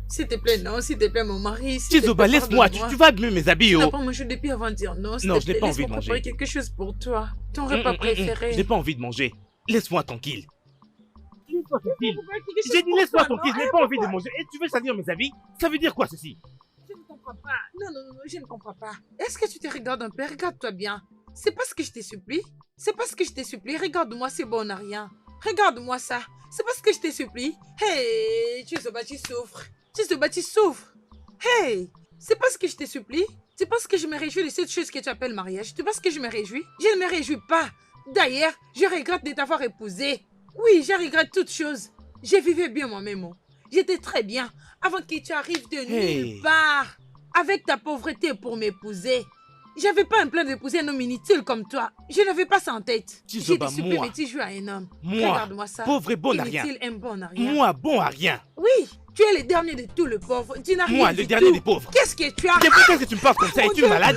Speaker 3: S'il te plaît, non, s'il te plaît, mon mari. s'il te
Speaker 2: Chizoba,
Speaker 3: plaît,
Speaker 2: laisse-moi. Tu
Speaker 3: pardonne-moi.
Speaker 2: vas abîmer mes habits,
Speaker 3: Tu n'as
Speaker 2: oh.
Speaker 3: pas mangé depuis avant de dire non.
Speaker 2: Non, je n'ai pas envie de
Speaker 3: Laisse-moi
Speaker 2: manger.
Speaker 3: préparer quelque chose pour toi. Ton repas préféré.
Speaker 2: Je n'ai pas envie de manger. Laisse-moi tranquille. Laisse-moi tranquille. J'ai dit laisse-moi tranquille, je n'ai pas envie de manger. Et tu veux salir mes habits? Ça veut dire quoi ceci?
Speaker 3: Je ne comprends pas. Non, je ne comprends pas. Est-ce que tu te regardes un peu? Regarde-toi bien. C'est pas ce que je te supplie. C'est pas ce que je te supplie. Regarde-moi, c'est bon, on n'a rien. Regarde-moi ça. C'est pas ce que je te supplie. Hey, tu souffres. Tu souffres. Hey, c'est pas ce que je te supplie. C'est parce que je me réjouis de cette chose que tu appelles mariage. Tu penses que je me réjouis? Je ne me réjouis pas. D'ailleurs, je regrette de t'avoir épousé. Oui, je regrette toutes choses. Je vivais bien moi-même. Oh. J'étais très bien avant que tu arrives de nulle part avec ta pauvreté pour m'épouser. J'avais pas un plan d'épouser un homme inutile comme toi. Je n'avais pas ça en tête.
Speaker 2: Chizoba,
Speaker 3: J'étais super
Speaker 2: moi.
Speaker 3: mais tu joues à un homme.
Speaker 2: Moi,
Speaker 3: regarde-moi ça.
Speaker 2: pauvre et bon à rien.
Speaker 3: Inutile, un bon à rien.
Speaker 2: Moi, bon à rien.
Speaker 3: Oui, tu es le dernier de tous les pauvres. Tu n'as rien
Speaker 2: Moi,
Speaker 3: du
Speaker 2: le dernier
Speaker 3: tout.
Speaker 2: des pauvres.
Speaker 3: Qu'est-ce que tu as?
Speaker 2: Mais pourquoi est-ce que tu me parles comme ça?
Speaker 3: Mon
Speaker 2: Es-tu
Speaker 3: Dieu.
Speaker 2: malade?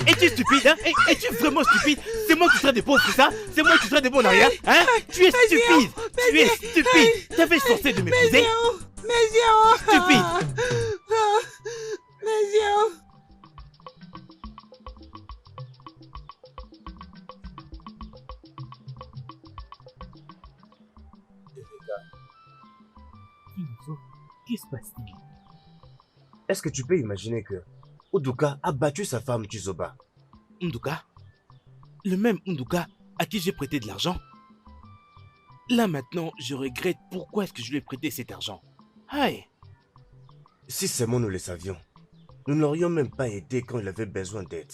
Speaker 2: Es-tu stupide, hein? Es-tu vraiment stupide? C'est moi qui serai des pauvres, c'est ça? C'est moi qui serai des bons à rien, hein? Tu es stupide! Tu es stupide! T'avais forcé de m'épouser?
Speaker 3: Mes yeux.
Speaker 2: Stupide!
Speaker 3: Mes yeux.
Speaker 6: Qu'est-ce qui se passe-t-il? Est-ce que tu peux imaginer que Uduka a battu sa femme Chizoba?
Speaker 2: Nduka? Le même Nduka à qui j'ai prêté de l'argent? Là maintenant, je regrette pourquoi est-ce que je lui ai prêté cet argent. Aïe!
Speaker 6: Si seulement nous le savions, nous n'aurions même pas aidé quand il avait besoin d'aide.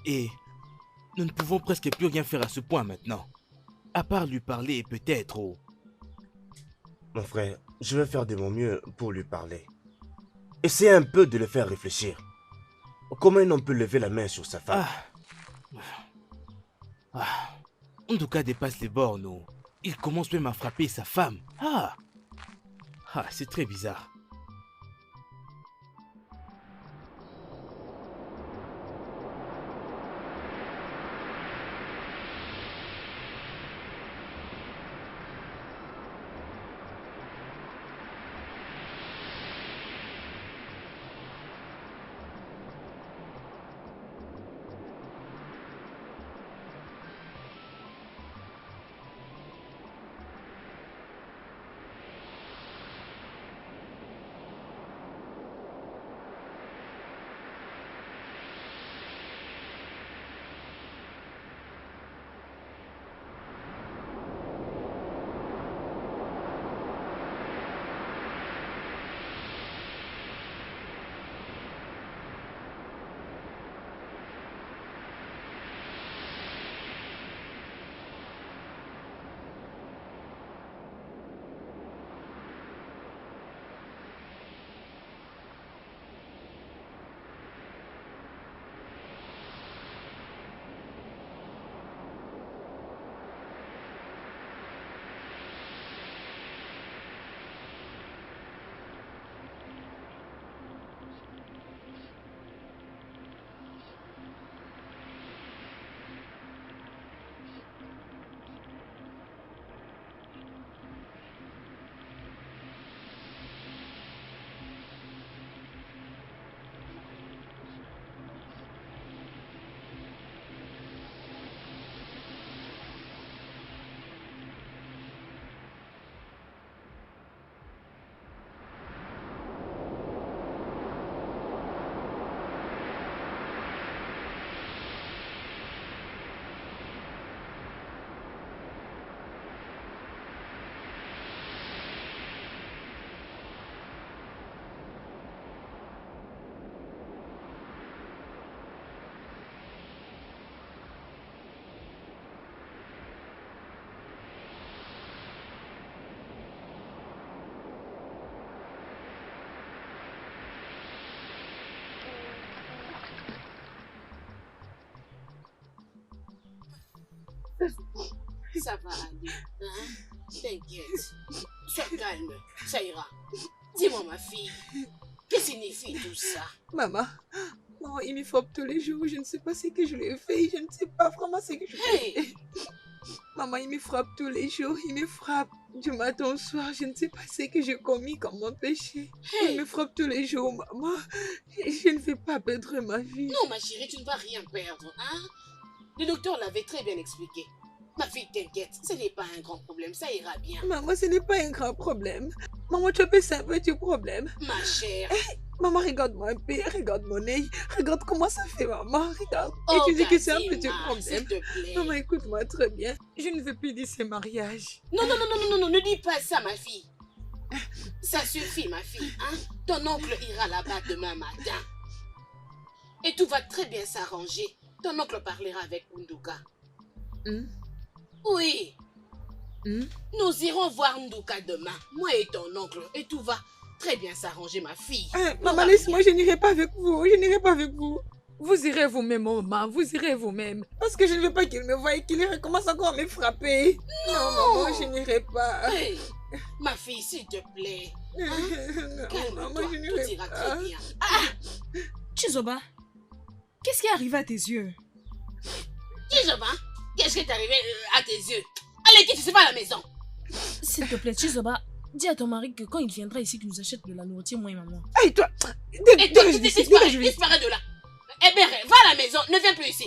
Speaker 2: Et nous ne pouvons presque plus rien faire à ce point maintenant. À part lui parler et peut-être au...
Speaker 6: Mon frère, je vais faire de mon mieux pour lui parler. Essayez un peu de le faire réfléchir. Comment un homme peut lever la main sur sa femme?
Speaker 2: Nduka dépasse les bornes. Oh. Il commence même à frapper sa femme. C'est très bizarre.
Speaker 5: Ça va aller. Hein? T'inquiète. Sois calme. Ça ira. Dis-moi, ma fille, que signifie tout ça?
Speaker 3: Maman, il me frappe tous les jours. Je ne sais pas ce que je lui ai fait. Je ne sais pas vraiment ce que je lui ai fait.
Speaker 5: Hey!
Speaker 3: Maman, il me frappe tous les jours. Il me frappe du matin au soir. Je ne sais pas ce que j'ai commis comme mon péché. Il me frappe tous les jours, maman. Je ne vais pas perdre ma vie.
Speaker 5: Non, ma chérie, tu ne vas rien perdre, hein? Le docteur l'avait très bien expliqué. Ma fille, t'inquiète, ce n'est pas un grand problème, ça ira bien.
Speaker 3: Maman, ce n'est pas un grand problème. Maman, tu appelles ça un petit problème.
Speaker 5: Ma chère.
Speaker 3: Maman, regarde-moi un peu. Regarde mon œil. Regarde comment ça fait, maman. Regarde.
Speaker 5: Oh,
Speaker 3: Et tu dis que c'est un petit
Speaker 5: Gazima,
Speaker 3: problème.
Speaker 5: s'il te plaît.
Speaker 3: Maman, écoute-moi très bien. Je ne veux plus dire ce mariage.
Speaker 5: Non, non, non, non, non, non, non, ne dis pas ça, ma fille. Ça suffit, ma fille, hein? Ton oncle ira là-bas demain matin. Et tout va très bien s'arranger. Ton oncle parlera avec Nduka.
Speaker 3: Hmm?
Speaker 5: Oui,
Speaker 3: Hmm?
Speaker 5: nous irons voir Nduka demain, moi et ton oncle, et tout va très bien s'arranger, ma fille.
Speaker 3: Maman, laisse-moi, je n'irai pas avec vous. Je n'irai pas avec vous. Vous irez vous-même, maman. Vous irez vous-même. Parce que je ne veux pas qu'il me voie et qu'il recommence encore à me frapper. Non, maman, je n'irai pas.
Speaker 5: Hey, ma fille, s'il te plaît,
Speaker 3: Non,
Speaker 5: calme-toi,
Speaker 3: maman, je
Speaker 5: tout
Speaker 3: n'irai
Speaker 5: ira
Speaker 3: pas.
Speaker 5: très bien.
Speaker 1: Chizoba, qu'est-ce qui est arrivé à tes yeux?
Speaker 5: Chizoba, qu'est-ce qui est arrivé à tes yeux? Allez, quitte, c'est pas à la maison.
Speaker 1: S'il te plaît, Chizoba, dis à ton mari que quand il viendra ici, qu'il nous achète de la nourriture, moi et maman.
Speaker 3: Hey, toi.
Speaker 5: Et toi,
Speaker 3: Dégage d'ici, dégage d'ici.
Speaker 5: disparais de là. Eh bien, va à la maison, ne viens plus ici.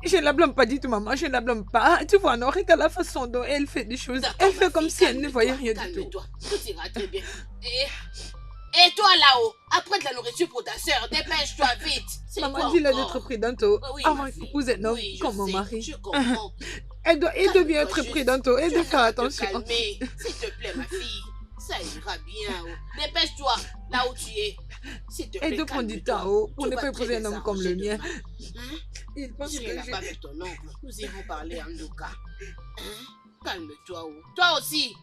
Speaker 3: Je ne la blâme pas du tout, maman. Je ne la blâme pas. Tu vois, non, regarde la façon dont elle fait des choses.
Speaker 5: D'accord,
Speaker 3: Elle
Speaker 5: ma
Speaker 3: fait comme
Speaker 5: fille,
Speaker 3: si elle ne voyait rien
Speaker 5: calme-toi,
Speaker 3: du tout.
Speaker 5: calme-toi, tout ira très bien. Et toi là-haut, après de la nourriture pour ta soeur, dépêche-toi vite. C'est
Speaker 3: Maman,
Speaker 5: quoi
Speaker 3: dis-la
Speaker 5: encore?
Speaker 3: d'être prudente oh,
Speaker 5: Oui, ma
Speaker 3: avant
Speaker 5: fille.
Speaker 3: d'épouser un homme
Speaker 5: Oui, je
Speaker 3: comme mon
Speaker 5: sais,
Speaker 3: mari.
Speaker 5: Je comprends.
Speaker 3: Elle doit bien
Speaker 5: Calme-toi
Speaker 3: être
Speaker 5: juste.
Speaker 3: prudente oh, et
Speaker 5: Tu
Speaker 3: de
Speaker 5: as
Speaker 3: faire
Speaker 5: qu'à te
Speaker 3: attention.
Speaker 5: calmer, s'il te plaît, ma fille. Ça ira bien. Oh. Dépêche-toi, là où tu es. S'il te plaît,
Speaker 3: Elle doit prendre du
Speaker 5: calme-toi.
Speaker 3: temps oh, pour
Speaker 5: Tout
Speaker 3: ne
Speaker 5: va
Speaker 3: pas
Speaker 5: très
Speaker 3: épouser un
Speaker 5: bien
Speaker 3: homme comme le
Speaker 5: s'arranger
Speaker 3: mien.
Speaker 5: demain. Hein?
Speaker 3: Il pense
Speaker 5: J'irai
Speaker 3: que
Speaker 5: là-bas
Speaker 3: je...
Speaker 5: avec ton oncle. Nous irons parler à Ndoka. Hein? Calme-toi. Oh. Toi aussi.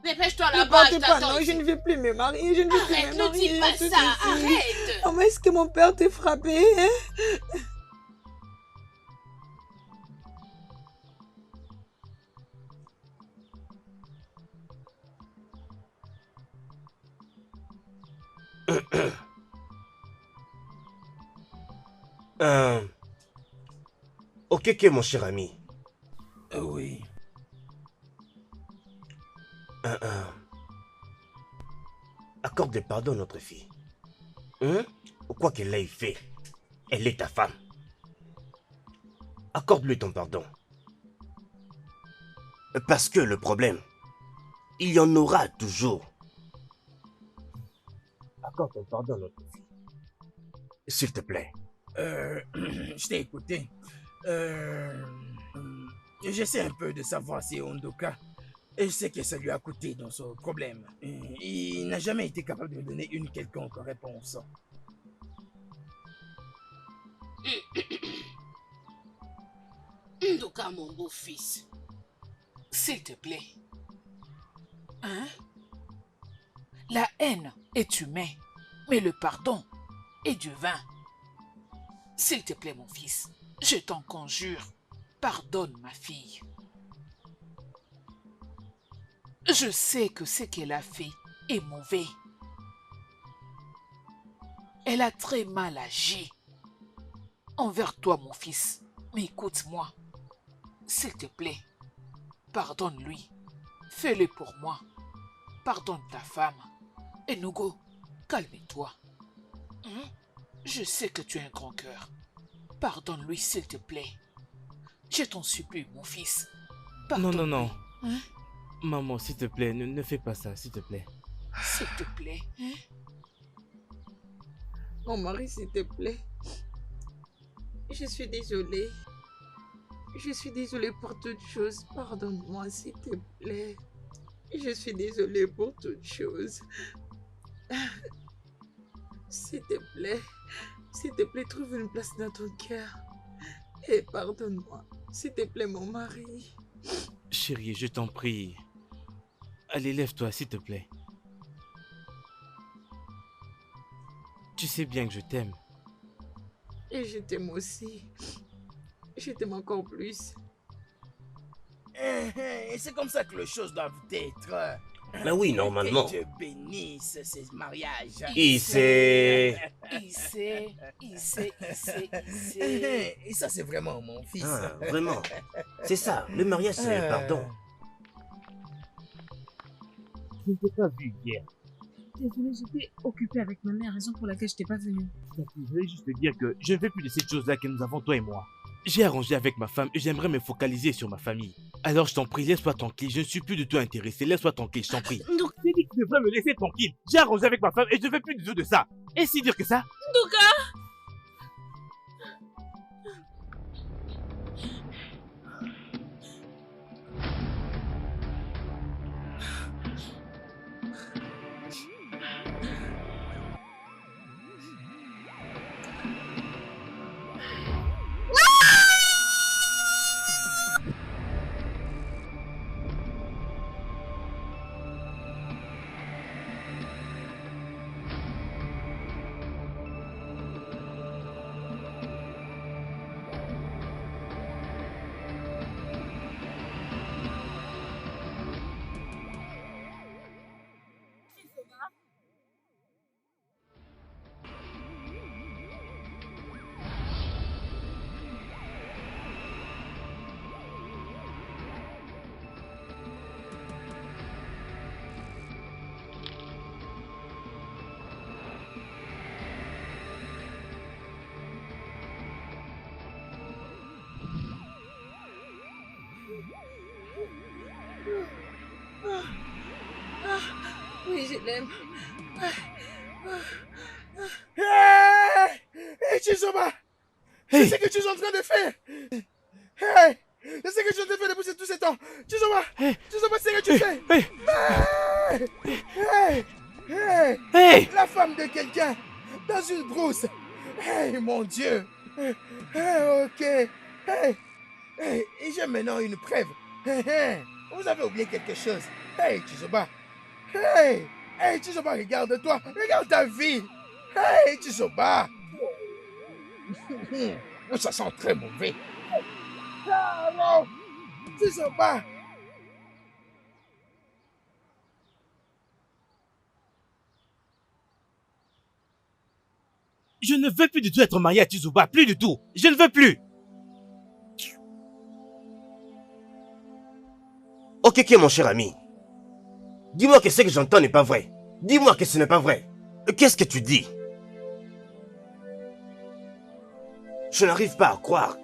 Speaker 5: Dépêche-toi
Speaker 3: Ne
Speaker 5: là-bas.
Speaker 3: partez
Speaker 5: je
Speaker 3: pas,
Speaker 5: t'attends
Speaker 3: non, je
Speaker 5: ici.
Speaker 3: ne vais plus me marier. Je ne vais plus
Speaker 5: Arrête,
Speaker 3: me
Speaker 5: ne dis
Speaker 3: marier.
Speaker 5: pas
Speaker 3: tout de
Speaker 5: ça.
Speaker 3: suite.
Speaker 5: Arrête.
Speaker 3: Maman, est-ce que mon père t'a frappé hein?
Speaker 6: Ok, mon cher ami.
Speaker 4: Oui.
Speaker 6: Accorde le pardon à notre fille. Hein? Quoi qu'elle ait fait, elle est ta femme. Accorde-lui ton pardon. Parce que le problème, il y en aura toujours. Accorde ton pardon à notre fille. S'il te plaît.
Speaker 4: Je t'ai écouté. J'essaie un peu de savoir si Ondoka, et je sais que ça lui a coûté dans son problème. Il n'a jamais été capable de me donner une quelconque réponse.
Speaker 5: Ndoka, mon beau-fils.
Speaker 8: S'il te plaît. Hein? La haine est humaine, mais le pardon est divin. S'il te plaît, mon fils, je t'en conjure, pardonne ma fille. Je sais que ce qu'elle a fait est mauvais. Elle a très mal agi envers toi, mon fils. Mais écoute-moi, s'il te plaît, pardonne-lui. Fais-le pour moi. Pardonne ta femme. Et Nugo, calme-toi. Hein? Je sais que tu as un grand cœur. Pardonne-lui, s'il te plaît. Je t'en supplie, mon fils.
Speaker 2: Non, non, non.
Speaker 8: Hein?
Speaker 2: Maman, s'il te plaît, ne fais pas ça, s'il te plaît.
Speaker 8: S'il te plaît. Hein?
Speaker 3: Mon mari, s'il te plaît. Je suis désolée. Je suis désolée pour toutes choses. Pardonne-moi, s'il te plaît. Je suis désolée pour toutes choses. S'il te plaît, trouve une place dans ton cœur. Et pardonne-moi. S'il te plaît, mon mari.
Speaker 2: Chérie, je t'en prie. Allez, lève-toi, s'il te plaît. Tu sais bien que je t'aime.
Speaker 3: Et je t'aime aussi. Je t'aime encore plus.
Speaker 4: Et c'est comme ça que les choses doivent être.
Speaker 6: Mais oui, normalement.
Speaker 4: Que Dieu bénisse ces mariages.
Speaker 6: Il sait...
Speaker 8: Il sait.
Speaker 4: Et ça, c'est vraiment mon fils.
Speaker 6: Ah, vraiment. C'est ça, le mariage, c'est le pardon.
Speaker 2: Je ne t'ai pas vu hier.
Speaker 1: Désolée, j'étais occupée avec ma mère, raison pour laquelle je t'ai pas venue.
Speaker 2: Donc, je voulais juste te dire que je ne fais plus de cette chose-là que nous avons, toi et moi. J'ai arrangé avec ma femme et j'aimerais me focaliser sur ma famille. Alors je t'en prie, laisse-moi tranquille, je ne suis plus du tout intéressé, laisse-moi tranquille, je t'en prie.
Speaker 1: Donc,
Speaker 2: J'ai dit que tu devrais me laisser tranquille. J'ai arrangé avec ma femme et je ne fais plus du tout de ça. Et si dire que ça?
Speaker 1: Nduka! Oui, je l'aime.
Speaker 4: Hey, Chizoba! C'est ce que tu es en train de faire! Hey! C'est ce que tu es en train de faire depuis tout ce temps! Chizoba! Chizoba, c'est ce que tu fais! Hey! La femme de quelqu'un dans une brousse! Hey, mon Dieu! Ok! Hey! Et j'ai maintenant une preuve! Vous avez oublié quelque chose! Hey, Chizoba! Hey! Hey, Chizoba, regarde-toi! Regarde ta vie! Hey, Chizoba! Ça sent très mauvais. Ah non! Chizoba!
Speaker 2: Je ne veux plus du tout être marié à Chizuba, plus du tout. Je ne veux plus.
Speaker 6: Ok, mon cher ami. Dis-moi que ce que j'entends n'est pas vrai. Dis-moi que ce n'est pas vrai. Qu'est-ce que tu dis? Je n'arrive pas à croire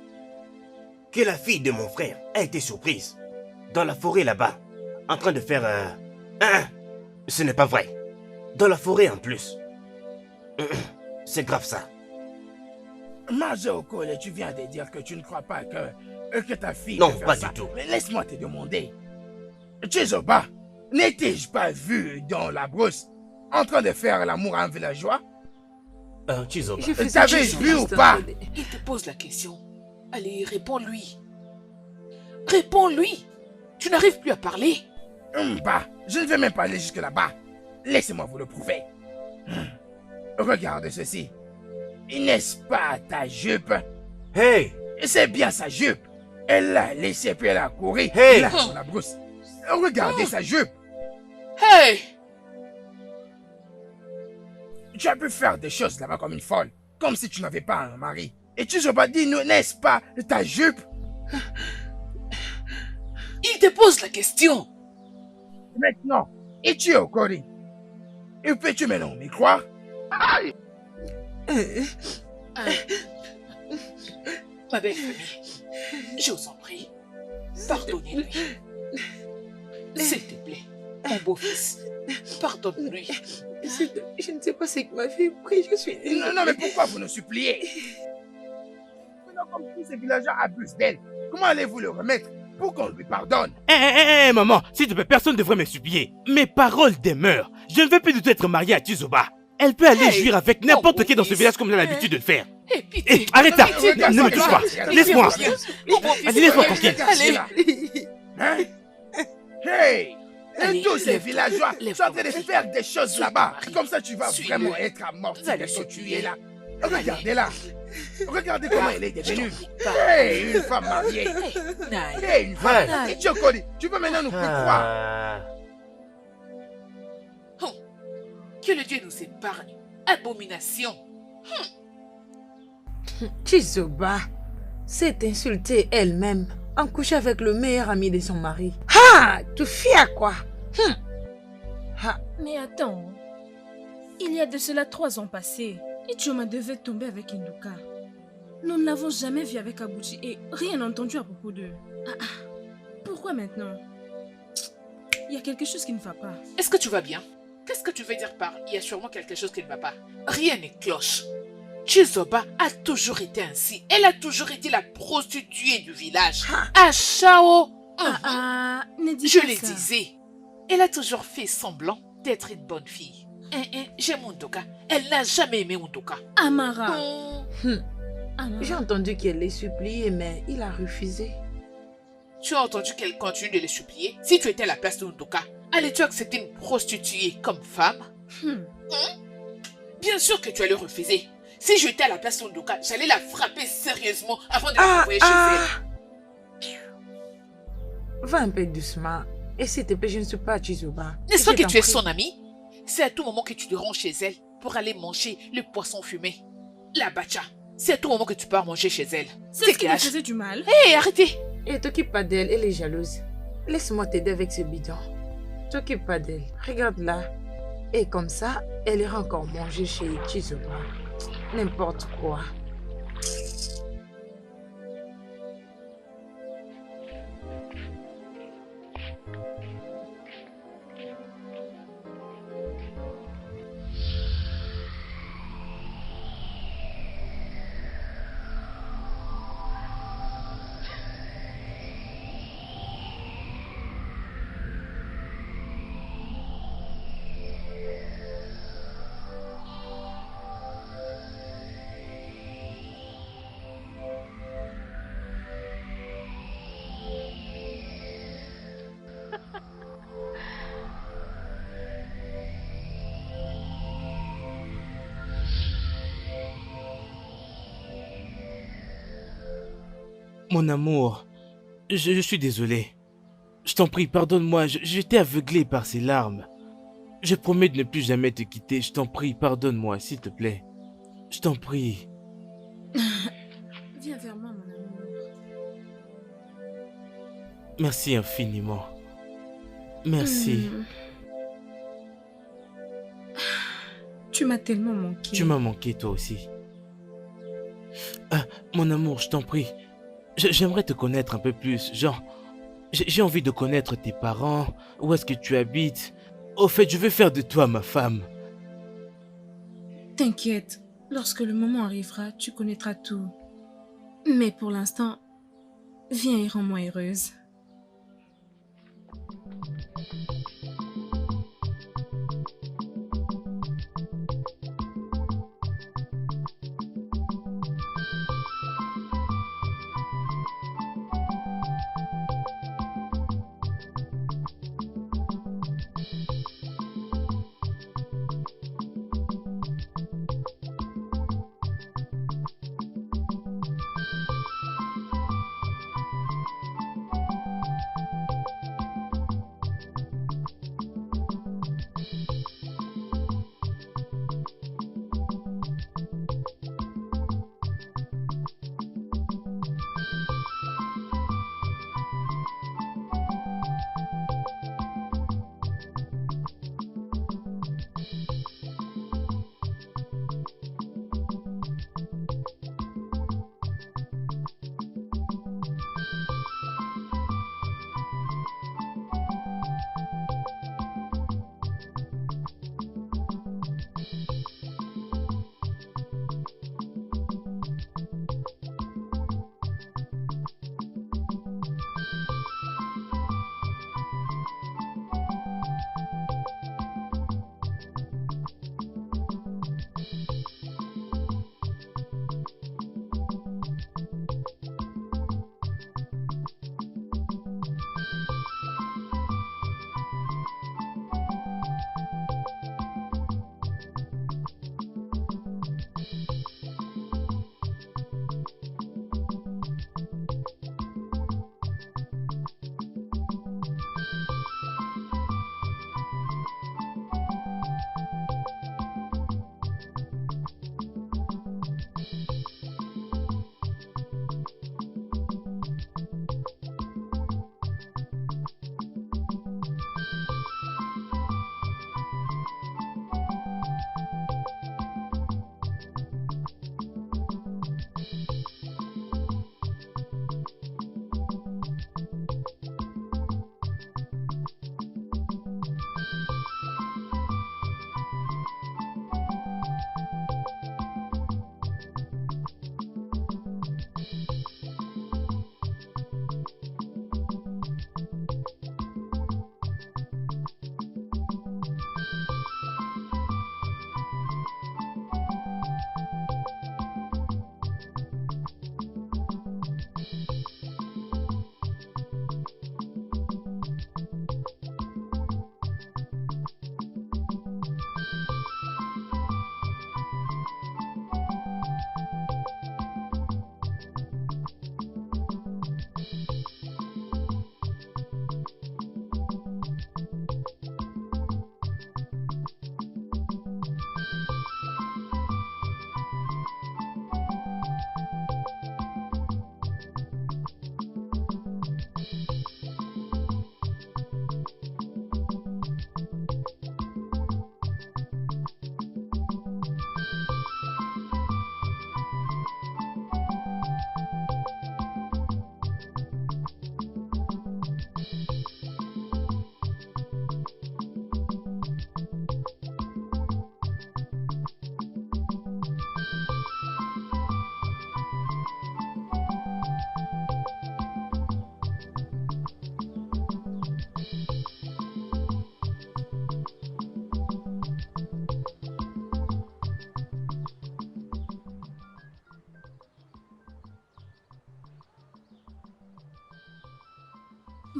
Speaker 6: que la fille de mon frère a été surprise dans la forêt là-bas, en train de faire ce n'est pas vrai. Dans la forêt en plus. C'est grave ça.
Speaker 4: Major Okole, tu viens de dire que tu ne crois pas que ta fille...
Speaker 6: Non,
Speaker 4: peut faire
Speaker 6: pas
Speaker 4: ça.
Speaker 6: du tout.
Speaker 4: Mais laisse-moi te demander. Chizoba, n'étais-je pas vu dans la brousse en train de faire l'amour à un villageois?
Speaker 6: Chizoba.
Speaker 3: Je fais
Speaker 4: T'avais
Speaker 3: ce que
Speaker 4: vu
Speaker 3: je
Speaker 4: ou
Speaker 3: suis
Speaker 4: pas?
Speaker 3: en train de-
Speaker 8: Il te pose la question. Allez, réponds-lui. Réponds-lui. Tu n'arrives plus à parler.
Speaker 4: Bah, je ne vais même pas aller jusque là-bas. Laissez-moi vous le prouver. Regarde ceci. N'est-ce pas ta jupe?
Speaker 6: Hey!
Speaker 4: C'est bien sa jupe. Elle l'a laissée puis elle a couru.
Speaker 6: Hey!
Speaker 4: Là, dans la brousse. Regardez sa jupe.
Speaker 8: Hey!
Speaker 4: Tu as pu faire des choses là-bas comme une folle. Comme si tu n'avais pas un mari. Et tu n'as pas dit, n'est-ce pas ta jupe?
Speaker 8: Il te pose la question.
Speaker 4: Maintenant, es-tu au Kori? Et peux-tu maintenant m'y croire?
Speaker 8: Ma belle famille, je vous en prie, pardonnez-lui. S'il te plaît, mon beau-fils, pardonne-lui.
Speaker 3: Je ne sais pas ce que ma fille prie, je suis...
Speaker 4: Non, mais pourquoi vous nous suppliez? Maintenant, comme tous ces villageois abusent d'elle, comment allez-vous le remettre pour qu'on lui pardonne?
Speaker 2: Maman, s'il te plaît, personne ne devrait me supplier. Mes paroles demeurent. Je ne veux plus du tout être marié à Chizuba. Elle peut aller
Speaker 8: Hey,
Speaker 2: jouir avec n'importe
Speaker 8: mon
Speaker 2: qui dans ce
Speaker 8: fils.
Speaker 2: village comme elle a l'habitude de le faire.
Speaker 8: Hé, pitié.
Speaker 2: Arrête ça!
Speaker 8: Pitié,
Speaker 2: Ne me touche pas!
Speaker 4: Regarde,
Speaker 2: Laisse-moi!
Speaker 8: Mon beau-fils,
Speaker 2: Allez, laisse-moi tranquille.
Speaker 8: Allez.
Speaker 4: Hein? Hey!
Speaker 8: Allez,
Speaker 4: Et tous ces
Speaker 8: lève-toi,
Speaker 4: villageois
Speaker 8: lève-toi.
Speaker 4: sont en train de faire des choses
Speaker 8: Suis
Speaker 4: là-bas.
Speaker 8: Marie.
Speaker 4: Comme ça, tu vas
Speaker 8: Suis-le.
Speaker 4: vraiment être amorti
Speaker 8: Allez,
Speaker 4: de ce que tu
Speaker 8: suis-le.
Speaker 4: es là. Regardez-la. Regardez comment elle est devenue.
Speaker 8: Pas.
Speaker 4: Hey, une femme mariée.
Speaker 8: Naï.
Speaker 4: Hey, une femme.
Speaker 8: Naï.
Speaker 4: Chokoli, tu peux maintenant nous plus croire.
Speaker 8: Que le Dieu nous épargne. Abomination.
Speaker 3: Chizoba s'est insultée elle-même en couchant avec le meilleur ami de son mari. Ah, tu fais à quoi?
Speaker 1: Mais attends, il y a de cela 3 ans passés, Ichoma devait tomber avec Induka. Nous ne l'avons jamais vu avec Abuchi et rien entendu à propos d'eux. Pourquoi maintenant? Il y a quelque chose qui ne va pas.
Speaker 8: Est-ce que tu vas bien? Qu'est-ce que tu veux dire par il y a sûrement quelque chose qui ne va pas? Rien n'est cloche. Chizoba a toujours été ainsi. Elle a toujours été la prostituée du village. À Chao.
Speaker 1: Ne dis
Speaker 8: Je
Speaker 1: pas
Speaker 8: le
Speaker 1: ça.
Speaker 8: disais. Elle a toujours fait semblant d'être une bonne fille. J'aime Undoka. Elle n'a jamais aimé Undoka.
Speaker 1: Amara. Amara.
Speaker 3: J'ai entendu qu'elle les suppliait, mais il a refusé.
Speaker 8: Tu as entendu qu'elle continue de les supplier? Si tu étais à la place de Undoka, allais-tu accepter une prostituée comme femme? Bien sûr que tu allais refuser. Si j'étais à la place de Undoka, j'allais la frapper sérieusement avant de la envoyer chez elle.
Speaker 3: Va un peu doucement. Et s'il te plaît, je ne suis pas Chizoba.
Speaker 8: N'est-ce pas
Speaker 3: Je
Speaker 8: que
Speaker 3: t'en
Speaker 8: tu es
Speaker 3: prie.
Speaker 8: son amie? C'est à tout moment que tu te rends chez elle pour aller manger le poisson fumé. La bacha. C'est à tout moment que tu pars manger chez elle.
Speaker 1: C'est ce qui me
Speaker 8: Dégage.
Speaker 1: faisait du mal.
Speaker 8: Hé, arrêtez.
Speaker 3: Et t'occupe pas d'elle, elle est jalouse. Laisse-moi t'aider avec ce bidon. T'occupe pas d'elle. Regarde-la. Et comme ça, elle ira encore manger chez Chizoba. N'importe quoi.
Speaker 2: Mon amour, je suis désolé. Je t'en prie, pardonne-moi, j'étais aveuglé par ces larmes. Je promets de ne plus jamais te quitter, je t'en prie, pardonne-moi, s'il te plaît. Je t'en prie.
Speaker 1: Viens vers moi, mon amour.
Speaker 2: Merci infiniment. Merci.
Speaker 1: Tu m'as tellement manqué.
Speaker 2: Tu m'as manqué toi aussi. Mon amour, je t'en prie. J'aimerais te connaître un peu plus. Genre, j'ai envie de connaître tes parents. Où est-ce que tu habites? Au fait, je veux faire de toi ma femme.
Speaker 1: T'inquiète, lorsque le moment arrivera, tu connaîtras tout. Mais pour l'instant, viens et rends-moi heureuse.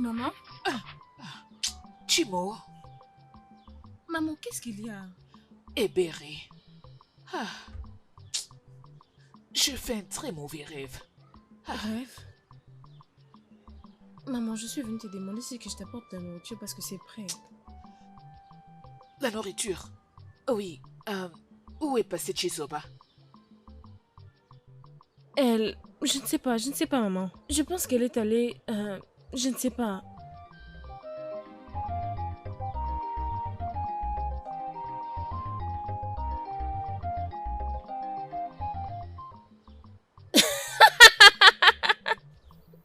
Speaker 1: Maman?
Speaker 8: Chimo,
Speaker 1: Maman, qu'est-ce qu'il y a?
Speaker 8: Ebere. Ah, je fais un très mauvais rêve.
Speaker 1: Rêve? Maman, je suis venue te demander si que je t'apporte de la nourriture parce que c'est prêt.
Speaker 8: La nourriture. Oui, où est passée Chizoba?
Speaker 1: Elle... Je ne sais pas, maman. Je pense qu'elle est allée... je ne sais pas.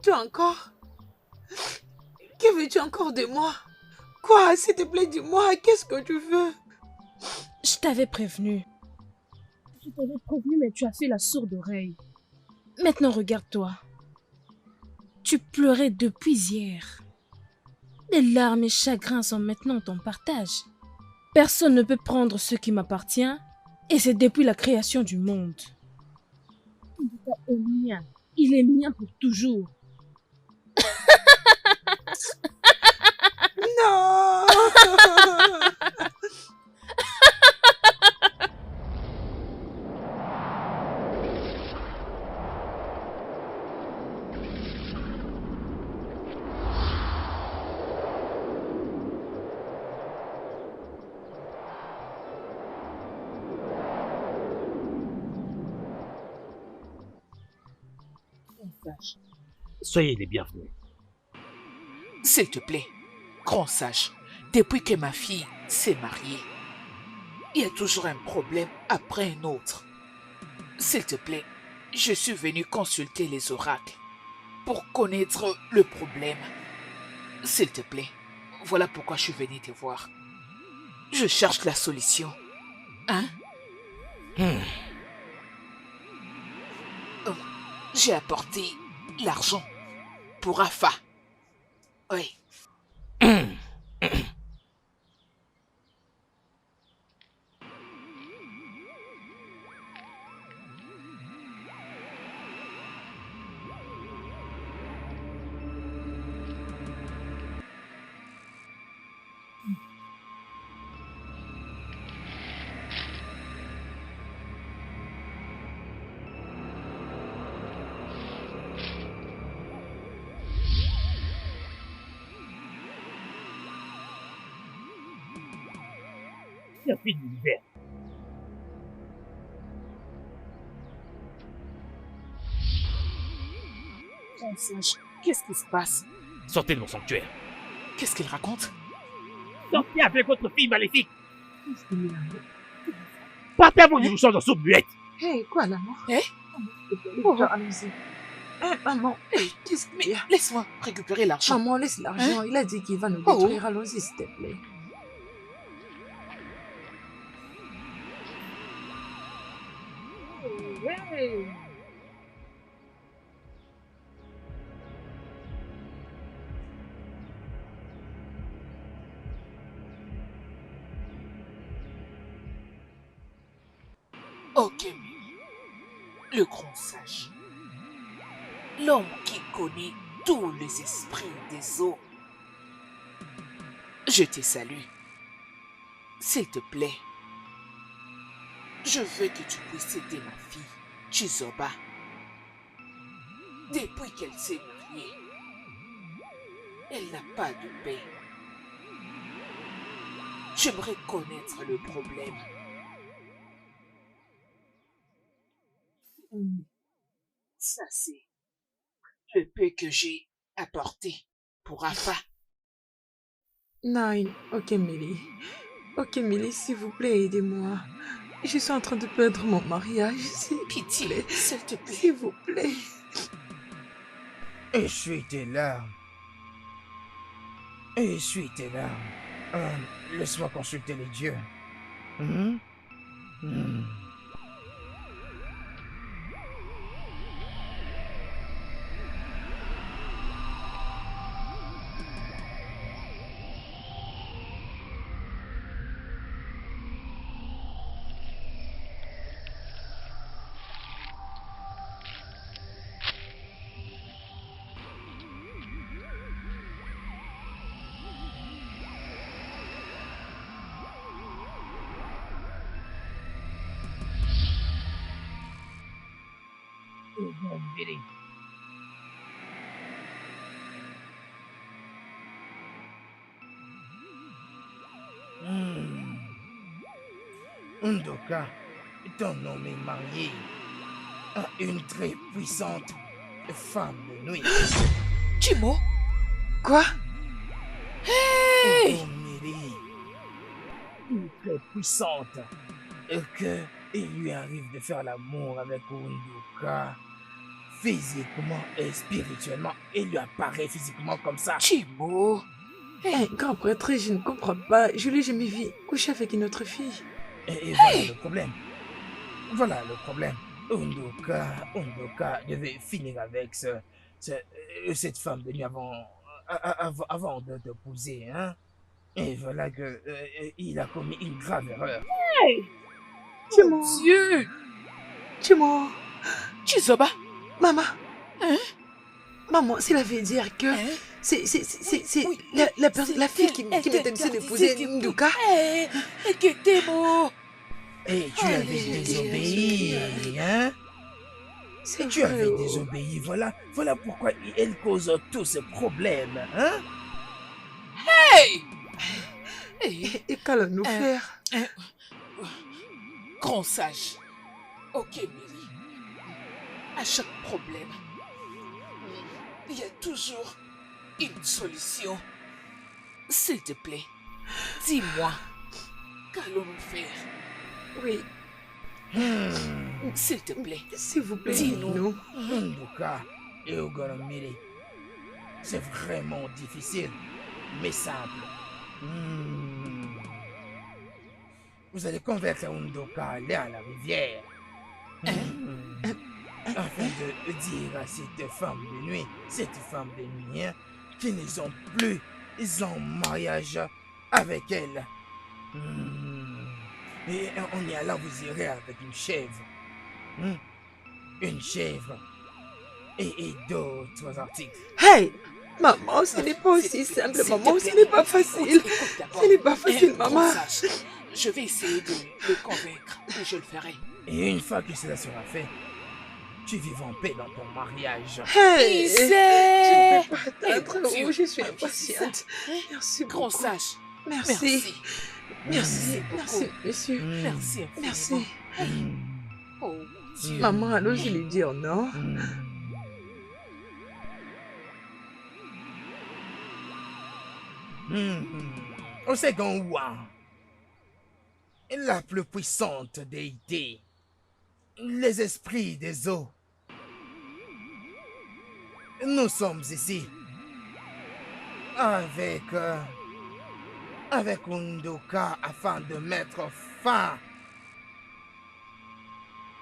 Speaker 3: Toi encore? Que veux-tu encore de moi? Quoi? S'il te plaît, dis-moi, qu'est-ce que tu veux?
Speaker 1: Je t'avais prévenu. Je t'avais prévenu, mais tu as fait la sourde oreille. Maintenant, regarde-toi. Tu pleurais depuis hier. Les larmes et chagrins sont maintenant ton partage. Personne ne peut prendre ce qui m'appartient, et c'est depuis la création du monde. Il est mien. Il est mien pour toujours.
Speaker 3: Non!
Speaker 9: Soyez les bienvenus.
Speaker 8: S'il te plaît, grand sage, depuis que ma fille s'est mariée, il y a toujours un problème après un autre. S'il te plaît, je suis venu consulter les oracles pour connaître le problème. S'il te plaît, voilà pourquoi je suis venu te voir. Je cherche la solution. Hein? J'ai apporté l'argent pour Afa. Oui.
Speaker 9: Serpent de l'univers.
Speaker 8: Grand sage, qu'est-ce qui se passe?
Speaker 9: Sortez de mon sanctuaire.
Speaker 8: Qu'est-ce qu'il raconte?
Speaker 9: Sortez avec votre fille maléfique. Partez avant que je vous change en soupe muette.
Speaker 3: Hé, quoi, maman?
Speaker 8: Eh?
Speaker 3: Oh, allons-y. Maman, qu'est-ce qu'il y a?
Speaker 8: Laisse-moi récupérer l'argent.
Speaker 3: Maman, laisse l'argent. Il a dit qu'il va nous
Speaker 8: Oh.
Speaker 3: détruire. Allons-y, s'il te plaît.
Speaker 8: Ok, le grand sage. L'homme qui connaît tous les esprits des eaux. Je te salue. S'il te plaît, je veux que tu puisses aider ma fille, Chizoba. Depuis qu'elle s'est mariée, elle n'a pas de paix. J'aimerais connaître le problème. Ça, c'est le peu que j'ai apporté pour Afa.
Speaker 3: Nine, ok, Millie. Ok, Millie, s'il vous plaît, aidez-moi. Je suis en train de perdre mon mariage. S'il vous
Speaker 8: Pitié,
Speaker 3: plaît.
Speaker 8: s'il te plaît.
Speaker 3: S'il vous plaît.
Speaker 4: Essuie tes larmes. Essuie tes larmes. Laisse-moi consulter les dieux. Ndoka, ton homme est marié à une très puissante femme de nuit.
Speaker 8: Chimo?
Speaker 3: Quoi?
Speaker 8: Hey!
Speaker 4: Une très puissante. Et que il lui arrive de faire l'amour avec Ndoka physiquement et spirituellement. Il lui apparaît physiquement comme ça.
Speaker 8: Chimo!
Speaker 3: Eh, grand prêtre, je ne comprends pas. Je l'ai jamais vu coucher avec une autre fille.
Speaker 4: Et voilà le problème. Voilà le problème. Ndoka devait finir avec cette femme de nuit avant de t'épouser, hein. Et voilà que il a commis une grave erreur.
Speaker 3: Chimo!
Speaker 8: Dieu!
Speaker 3: Chimo!
Speaker 8: Chizoba!
Speaker 3: Maman!
Speaker 8: Hein?
Speaker 3: Maman, cela veut dire que
Speaker 8: Hein?
Speaker 3: c'est
Speaker 8: Oui,
Speaker 3: la fille qui m'interdisait d'épouser Ndoka.
Speaker 8: Hé! Eketemo!
Speaker 4: Et tu avais désobéi, hein?
Speaker 3: C'est
Speaker 4: Tu avais
Speaker 3: vrai.
Speaker 4: désobéi, voilà pourquoi elle cause tous ces problèmes, hein?
Speaker 8: Hey! Hey!
Speaker 3: Et qu'allons-nous faire?
Speaker 8: Grand sage. Ok, Mary. À chaque problème, il y a toujours une solution. S'il te plaît, dis-moi, qu'allons-nous faire?
Speaker 3: Oui,
Speaker 8: S'il te plaît.
Speaker 3: s'il vous plaît,
Speaker 8: Dis-nous.
Speaker 3: dis-nous.
Speaker 4: Ndoka et Ogoromiri, c'est vraiment difficile, mais simple. Vous allez convaincre Ndoka à aller à la rivière. Afin de dire à cette femme de nuit, hein, qu'ils ne sont plus en mariage avec elle. Et en y allant, vous irez avec une chèvre. Une chèvre. Et d'autres articles.
Speaker 3: Hey! Maman, ce n'est pas aussi simple, maman, ce n'est pas facile. Ce n'est pas facile, maman.
Speaker 8: Je vais essayer de le convaincre et je le ferai.
Speaker 4: Et une fois que cela sera fait, tu vivras en paix dans ton mariage.
Speaker 3: Hey!
Speaker 8: Isée!
Speaker 3: Je ne peux pas attendre.
Speaker 8: Dieu.
Speaker 3: Oh, je suis impatiente. Merci
Speaker 8: Grand
Speaker 3: beaucoup.
Speaker 8: sage.
Speaker 3: Merci. Merci.
Speaker 8: beaucoup.
Speaker 3: Merci, monsieur.
Speaker 8: Merci infiniment.
Speaker 3: Merci.
Speaker 8: Oh, Dieu.
Speaker 3: Maman, alors je lui dire non.
Speaker 4: Au second roi, la plus puissante déité, les esprits des eaux. Nous sommes ici avec Ndoka afin de mettre fin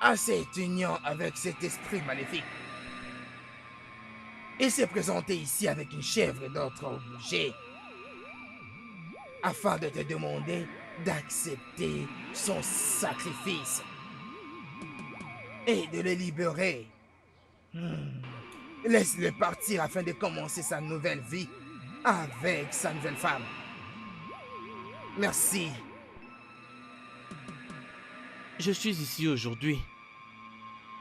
Speaker 4: à cette union avec cet esprit maléfique. Il s'est présenté ici avec une chèvre et d'autres objets afin de te demander d'accepter son sacrifice et de le libérer. Laisse-le partir afin de commencer sa nouvelle vie avec sa nouvelle femme. Merci.
Speaker 2: Je suis ici aujourd'hui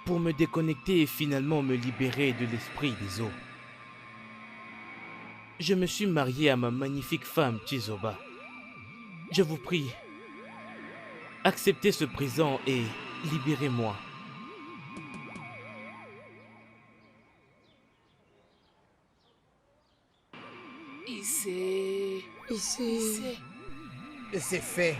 Speaker 2: pour me déconnecter et finalement me libérer de l'esprit des eaux. Je me suis marié à ma magnifique femme Chizoba. Je vous prie, acceptez ce présent et libérez-moi.
Speaker 8: Isée.
Speaker 3: Ici.
Speaker 4: C'est fait.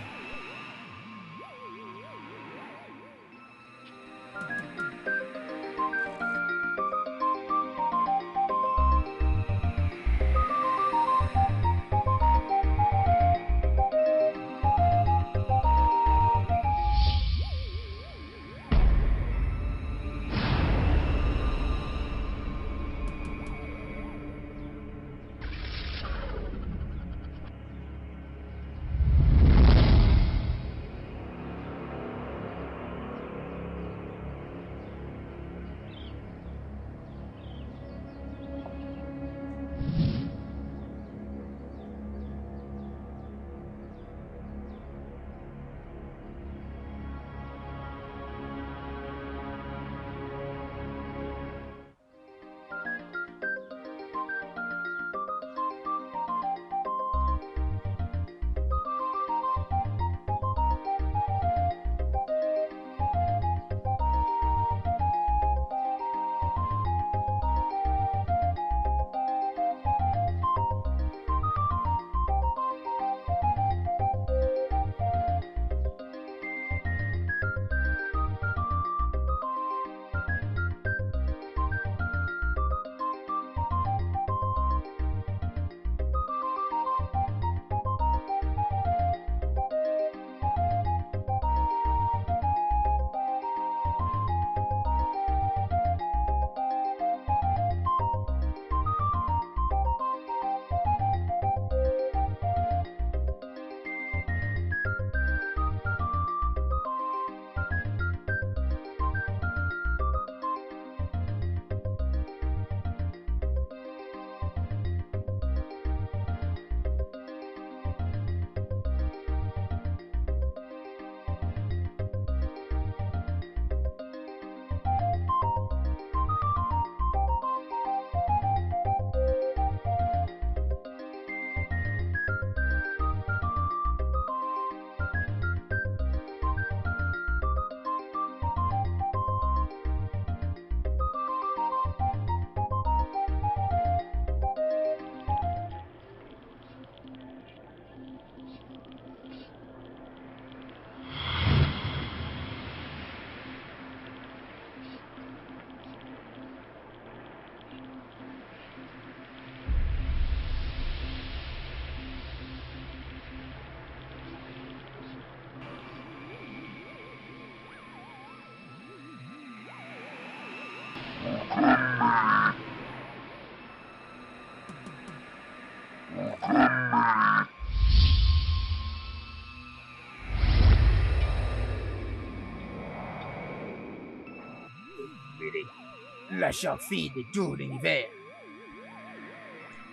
Speaker 4: La chère fille de tout l'univers.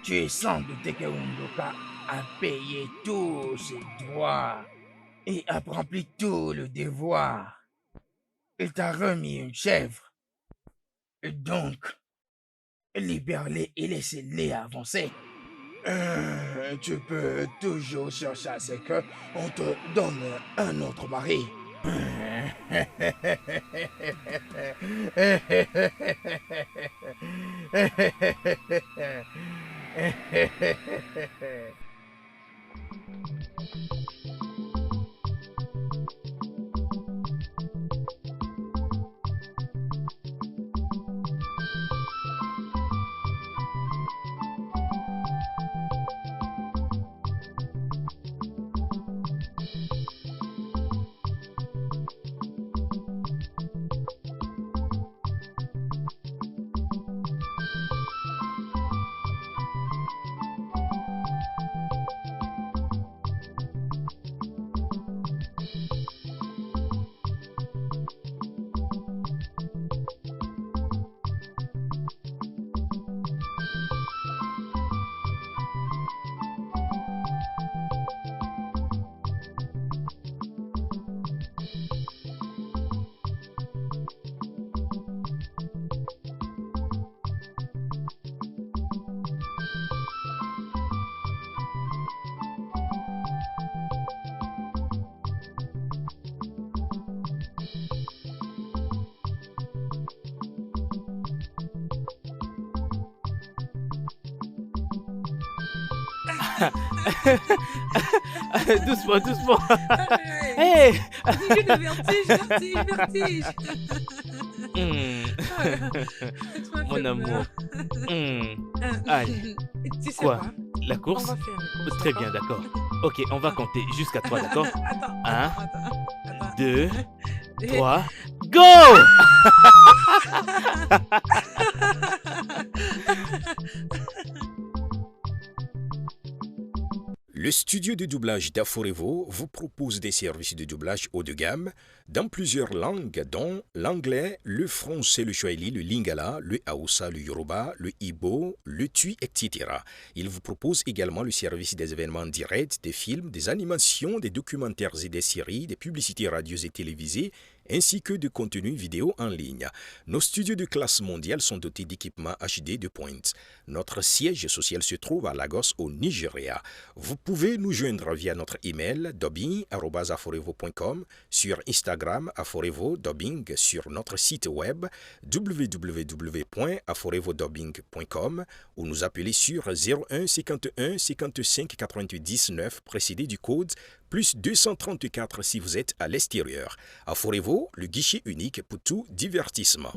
Speaker 4: Tu es sans doute que Undoka a payé tous ses droits et a rempli tout le devoir. Il t'a remis une chèvre. Et donc, libère-les et laisse-les avancer. Tu peux toujours chercher à ce que on te donne un autre mari.
Speaker 2: Doucement, doucement.
Speaker 3: Hey.
Speaker 2: Hey.
Speaker 3: Vertige. Tu m'as
Speaker 2: Mon
Speaker 3: fait
Speaker 2: amour.
Speaker 3: peur.
Speaker 2: Allez.
Speaker 3: Tu sais
Speaker 2: Quoi? La
Speaker 3: On
Speaker 2: course?
Speaker 3: va faire une course,
Speaker 2: Très bien, d'accord. Ok, on va compter jusqu'à 3, d'accord?
Speaker 3: Attends.
Speaker 2: 1,
Speaker 3: Attends.
Speaker 2: 2,
Speaker 3: Et-
Speaker 2: 3, go!
Speaker 10: Le studio de doublage d'Aforevo vous propose des services de doublage haut de gamme dans plusieurs langues, dont l'anglais, le français, le swahili, le lingala, le haoussa, le yoruba, le ibo, le tui, etc. Il vous propose également le service des événements directs, des films, des animations, des documentaires et des séries, des publicités radios et télévisées, ainsi que de contenus vidéo en ligne. Nos studios de classe mondiale sont dotés d'équipements HD de pointe. Notre siège social se trouve à Lagos, au Nigeria. Vous pouvez nous joindre via notre email dubbing@aforevo.com, sur Instagram aforevo-dubbing, sur notre site web www.aforevodubbing.com ou nous appeler sur 01 51 55 99 précédé du code plus 234 si vous êtes à l'extérieur. Aforevo, le guichet unique pour tout divertissement.